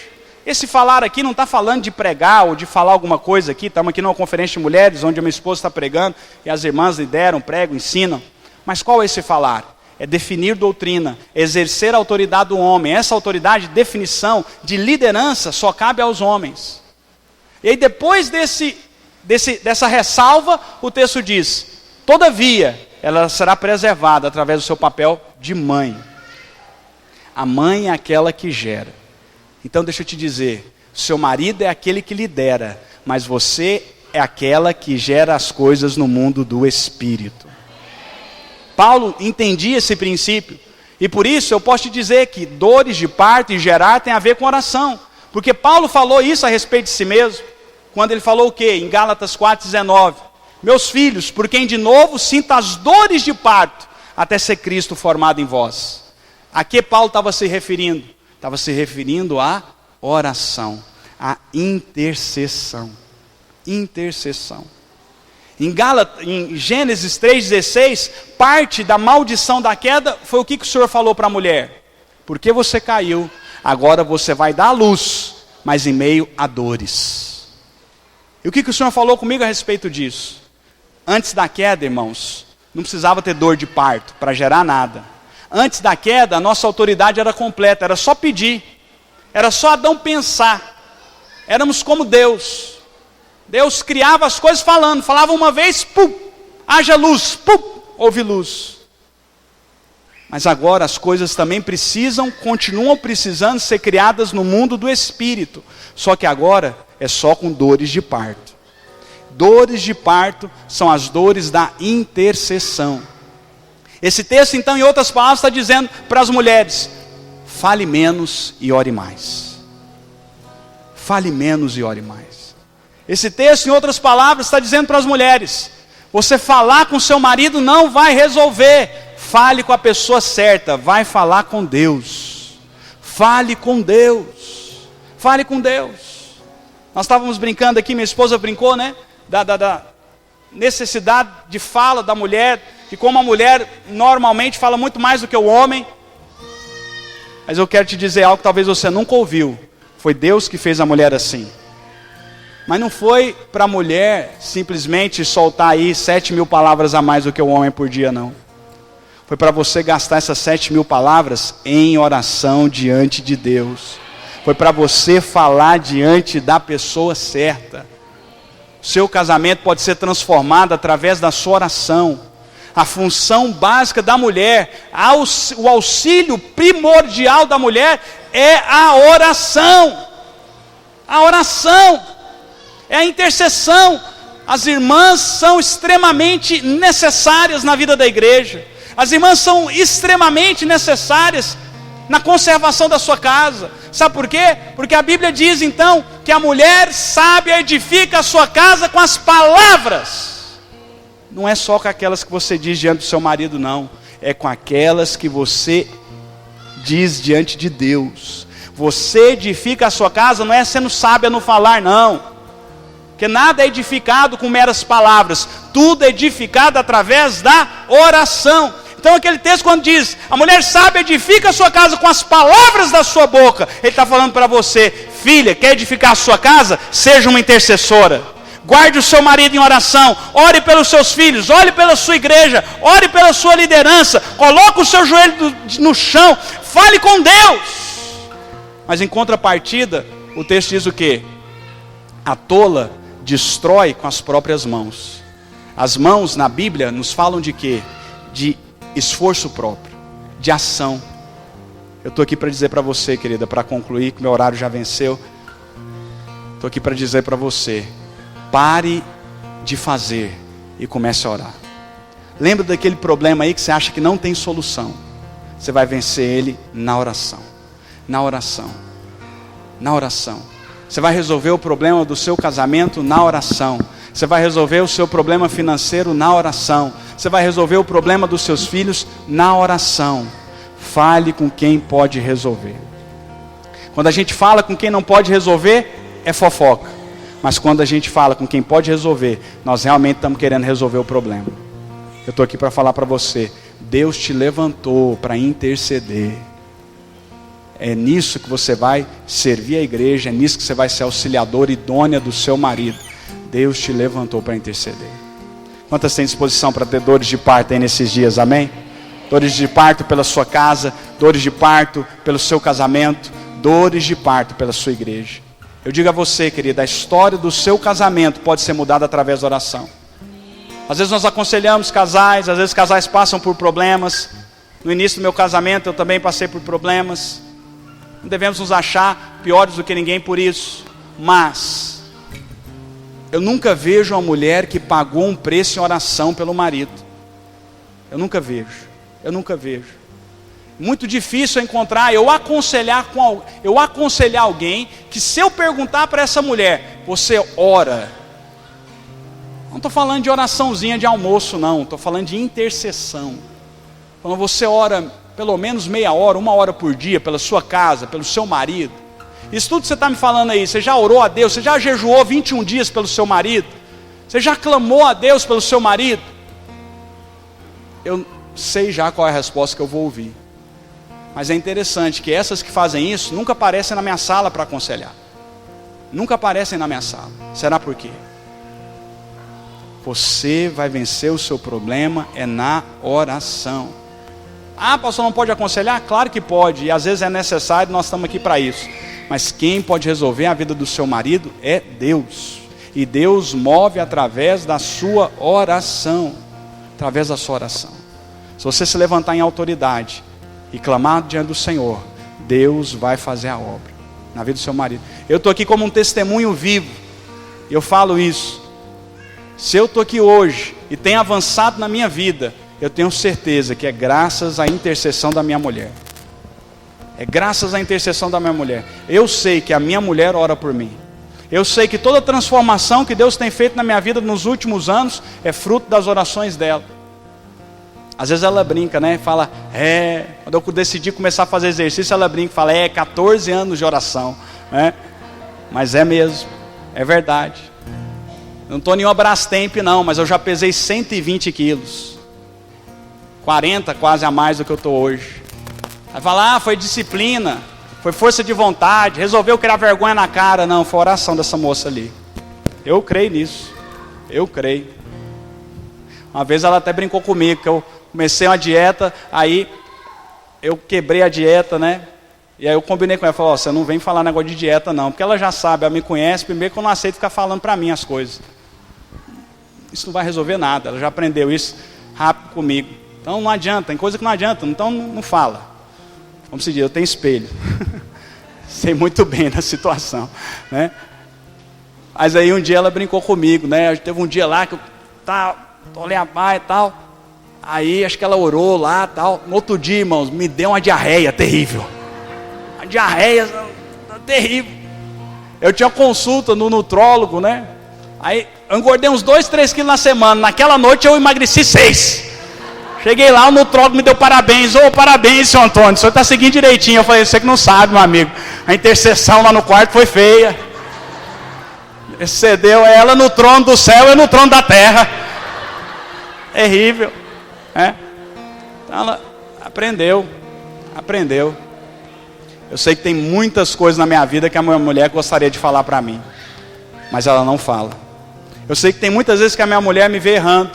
Esse falar aqui não está falando de pregar ou de falar alguma coisa aqui. Estamos aqui numa conferência de mulheres, onde a minha esposa está pregando, e as irmãs lideram, pregam, ensinam. Mas qual é esse falar? É definir doutrina, exercer a autoridade do homem. Essa autoridade de definição, de liderança, só cabe aos homens. E aí depois dessa ressalva, o texto diz, todavia, ela será preservada através do seu papel de mãe. A mãe é aquela que gera. Então deixa eu te dizer, seu marido é aquele que lidera, mas você é aquela que gera as coisas no mundo do Espírito. Paulo entendia esse princípio, e por isso eu posso te dizer que dores de parto e gerar tem a ver com oração, porque Paulo falou isso a respeito de si mesmo, quando ele falou o quê? Em Gálatas 4,19, meus filhos, por quem de novo sinta as dores de parto, até ser Cristo formado em vós. A que Paulo estava se referindo? Estava se referindo à oração, à intercessão. Intercessão. Em Gênesis 3,16, parte da maldição da queda foi o que o Senhor falou para a mulher. Porque você caiu, agora você vai dar à luz, mas em meio a dores. E o que o Senhor falou comigo a respeito disso? Antes da queda, irmãos, não precisava ter dor de parto para gerar nada. Antes da queda, a nossa autoridade era completa, era só pedir. Era só Adão pensar. Éramos como Deus. Deus criava as coisas falando. Falava uma vez, pum, haja luz, pum, houve luz. Mas agora as coisas também continuam precisando ser criadas no mundo do Espírito. Só que agora é só com dores de parto. Dores de parto são as dores da intercessão. Esse texto, então, em outras palavras, está dizendo para as mulheres, fale menos e ore mais. Fale menos e ore mais. Esse texto, em outras palavras, está dizendo para as mulheres: você falar com seu marido não vai resolver. Fale com a pessoa certa, vai falar com Deus. Fale com Deus. Fale com Deus. Nós estávamos brincando aqui, minha esposa brincou, né? Da necessidade de fala da mulher, de como a mulher normalmente fala muito mais do que o homem. Mas eu quero te dizer algo que talvez você nunca ouviu. Foi Deus que fez a mulher assim. Mas não foi para a mulher simplesmente soltar aí 7.000 palavras a mais do que o homem por dia, não. Foi para você gastar essas 7.000 palavras em oração diante de Deus. Foi para você falar diante da pessoa certa. O seu casamento pode ser transformado através da sua oração. A função básica da mulher, o auxílio primordial da mulher é a oração. A oração é a intercessão. As irmãs são extremamente necessárias na vida da igreja. As irmãs são extremamente necessárias na conservação da sua casa. Sabe por quê? Porque a Bíblia diz então que a mulher sábia edifica a sua casa com as palavras. Não é só com aquelas que você diz diante do seu marido, não. É com aquelas que você diz diante de Deus. Você edifica a sua casa, não é sendo sábia no falar, não. Porque nada é edificado com meras palavras. Tudo é edificado através da oração. Então aquele texto quando diz, a mulher sábia edifica a sua casa com as palavras da sua boca. Ele está falando para você: filha, quer edificar a sua casa? Seja uma intercessora. Guarde o seu marido em oração, ore pelos seus filhos, ore pela sua igreja, ore pela sua liderança, coloque o seu joelho no chão, fale com Deus. Mas em contrapartida, o texto diz o quê? A tola destrói com as próprias mãos. As mãos na Bíblia nos falam de quê? De esforço próprio, de ação. Eu estou aqui para dizer para você, querida, para concluir, que meu horário já venceu. Estou aqui para dizer para você: pare de fazer e comece a orar. Lembra daquele problema aí que você acha que não tem solução? Você vai vencer ele na oração. Na oração. Na oração. Você vai resolver o problema do seu casamento na oração. Você vai resolver o seu problema financeiro na oração. Você vai resolver o problema dos seus filhos na oração. Fale com quem pode resolver. Quando a gente fala com quem não pode resolver, é fofoca. Mas quando a gente fala com quem pode resolver, nós realmente estamos querendo resolver o problema. Eu estou aqui para falar para você: Deus te levantou para interceder. É nisso que você vai servir a igreja, é nisso que você vai ser auxiliadora idônea do seu marido. Deus te levantou para interceder. Quantas têm disposição para ter dores de parto aí nesses dias, amém? Dores de parto pela sua casa, dores de parto pelo seu casamento, dores de parto pela sua igreja. Eu digo a você, querida, a história do seu casamento pode ser mudada através da oração. Às vezes nós aconselhamos casais, às vezes casais passam por problemas. No início do meu casamento eu também passei por problemas. Não devemos nos achar piores do que ninguém por isso. Mas eu nunca vejo uma mulher que pagou um preço em oração pelo marido. Eu nunca vejo. Muito difícil encontrar, eu aconselhar alguém que, se eu perguntar para essa mulher: você ora? Não estou falando de oraçãozinha de almoço, não. Estou falando de intercessão. Quando você ora pelo menos meia hora, 1 hora por dia, pela sua casa, pelo seu marido. Isso tudo que você está me falando aí, você já orou a Deus? Você já jejuou 21 dias pelo seu marido? Você já clamou a Deus pelo seu marido? Eu sei já qual é a resposta que eu vou ouvir. Mas é interessante que essas que fazem isso nunca aparecem na minha sala para aconselhar. Nunca aparecem na minha sala. Será por quê? Você vai vencer o seu problema é na oração. Ah, pastor, não pode aconselhar? Claro que pode, e às vezes é necessário, nós estamos aqui para isso. Mas quem pode resolver a vida do seu marido é Deus. E Deus move através da sua oração. Através da sua oração. Se você se levantar em autoridade e clamar diante do Senhor, Deus vai fazer a obra na vida do seu marido. Eu estou aqui como um testemunho vivo. Eu falo isso. Se eu estou aqui hoje e tenho avançado na minha vida, eu tenho certeza que é graças à intercessão da minha mulher. É graças à intercessão da minha mulher. Eu sei que a minha mulher ora por mim. Eu sei que toda transformação que Deus tem feito na minha vida nos últimos anos é fruto das orações dela. Às vezes ela brinca, né? Fala, quando eu decidi começar a fazer exercício, ela brinca e fala, 14 anos de oração, né? Mas é mesmo, é verdade. Eu não estou nenhuma Brastemp não, mas eu já pesei 120 quilos. 40 quase a mais do que eu estou hoje. Vai falar, foi disciplina, foi força de vontade, resolveu criar vergonha na cara. Não, foi a oração dessa moça ali. Eu creio nisso, eu creio. Uma vez ela até brincou comigo, que eu comecei uma dieta, aí eu quebrei a dieta, né? E aí eu combinei com ela, falei, você não vem falar negócio de dieta não, porque ela já sabe, ela me conhece, primeiro que eu não aceito ficar falando para mim as coisas. Isso não vai resolver nada, ela já aprendeu isso rápido comigo. Então não adianta, tem coisa que não adianta, então não fala. Como se diz, eu tenho espelho. Sei muito bem da situação, né? Mas aí um dia ela brincou comigo, né? Teve um dia lá que eu olhei a pai e tal. Aí acho que ela orou lá e tal. No outro dia, irmãos, me deu uma diarreia terrível. Uma diarreia terrível. Eu tinha consulta no nutrólogo, né? Aí eu engordei uns 2, 3 quilos na semana. Naquela noite eu emagreci 6. Cheguei lá, o nutrólogo me deu parabéns. Parabéns, seu Antônio, o senhor está seguindo direitinho. Eu falei, você que não sabe, meu amigo. A intercessão lá no quarto foi feia. Excedeu ela no trono do céu e no trono da terra. Terrível. Então ela aprendeu. Eu sei que tem muitas coisas na minha vida que a minha mulher gostaria de falar para mim, mas ela não fala. Eu sei que tem muitas vezes que a minha mulher me vê errando,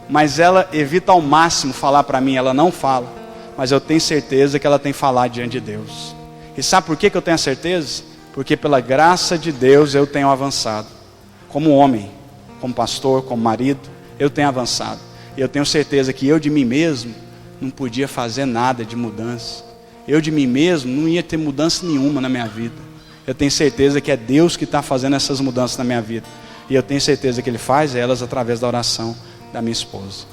mas ela evita ao máximo falar para mim, ela não fala. Mas eu tenho certeza que ela tem falado diante de Deus. E sabe por que eu tenho a certeza? Porque pela graça de Deus eu tenho avançado. Como homem, como pastor, como marido, eu tenho avançado. E eu tenho certeza que eu de mim mesmo não podia fazer nada de mudança. Eu de mim mesmo não ia ter mudança nenhuma na minha vida. Eu tenho certeza que é Deus que está fazendo essas mudanças na minha vida. E eu tenho certeza que Ele faz elas através da oração da minha esposa.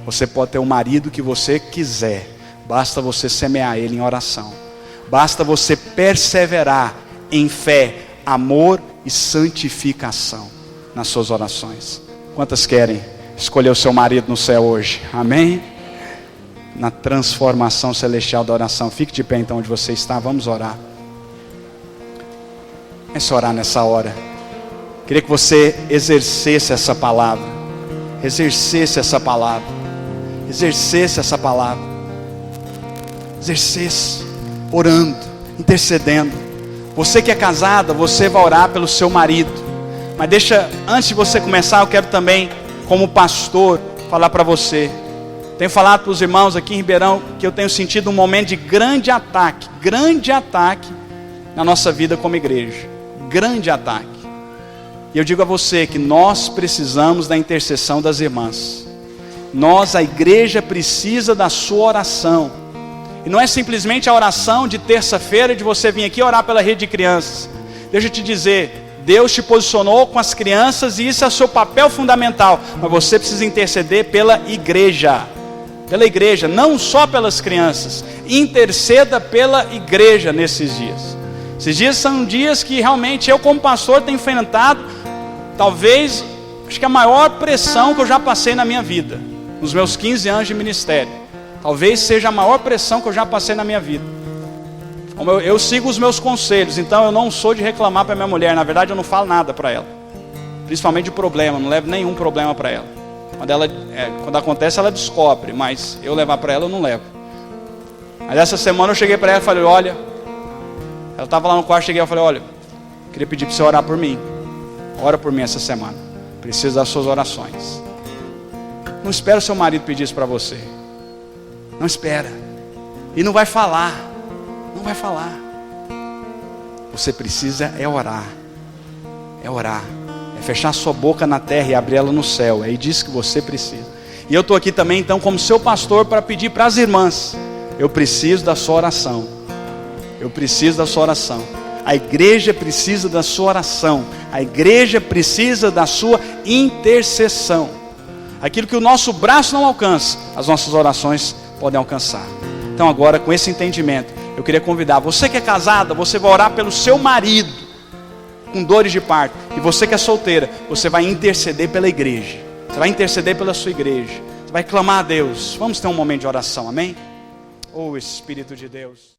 Você pode ter o marido que você quiser, basta você semear ele em oração, basta você perseverar em fé, amor e santificação nas suas orações. Quantas querem escolher o seu marido no céu hoje? Amém? Na transformação celestial da oração. Fique de pé então onde você está, vamos orar. Comece a orar nessa hora. Queria que você exercesse essa palavra. Exercesse essa palavra. Exercesse essa palavra. Exercesse. Orando, intercedendo. Você que é casada, você vai orar pelo seu marido. Mas antes de você começar, eu quero também, como pastor, falar para você. Tenho falado para os irmãos aqui em Ribeirão que eu tenho sentido um momento de grande ataque na nossa vida como igreja. Grande ataque. E eu digo a você que nós precisamos da intercessão das irmãs. A igreja precisa da sua oração. E não é simplesmente a oração de terça-feira de você vir aqui orar pela rede de crianças. Deixa eu te dizer, Deus te posicionou com as crianças e isso é o seu papel fundamental. Mas você precisa interceder pela igreja. Pela igreja, não só pelas crianças. Interceda pela igreja nesses dias. Esses dias são dias que realmente eu como pastor tenho enfrentado talvez, acho que a maior pressão que eu já passei na minha vida, nos meus 15 anos de ministério. Talvez seja a maior pressão que eu já passei na minha vida. Como eu sigo os meus conselhos, então eu não sou de reclamar para minha mulher. Na verdade eu não falo nada para ela, principalmente de problema, não levo nenhum problema para ela. Quando acontece ela descobre, mas eu levar para ela eu não levo. Mas essa semana eu cheguei para ela e falei, olha, ela estava lá no quarto, cheguei e falei, olha, queria pedir para você orar por mim. Ora por mim essa semana. Preciso das suas orações. Não espera o seu marido pedir isso para você. Não espera. E não vai falar. Não vai falar. Você precisa orar. Orar. É fechar sua boca na terra e abrir ela no céu. É disso que você precisa. E eu estou aqui também então como seu pastor para pedir para as irmãs. Eu preciso da sua oração. Eu preciso da sua oração. A igreja precisa da sua oração. A igreja precisa da sua intercessão. Aquilo que o nosso braço não alcança, as nossas orações podem alcançar. Então agora, com esse entendimento, eu queria convidar, você que é casada, você vai orar pelo seu marido, com dores de parto. E você que é solteira, você vai interceder pela igreja. Você vai interceder pela sua igreja. Você vai clamar a Deus. Vamos ter um momento de oração, amém? Oh, Espírito de Deus.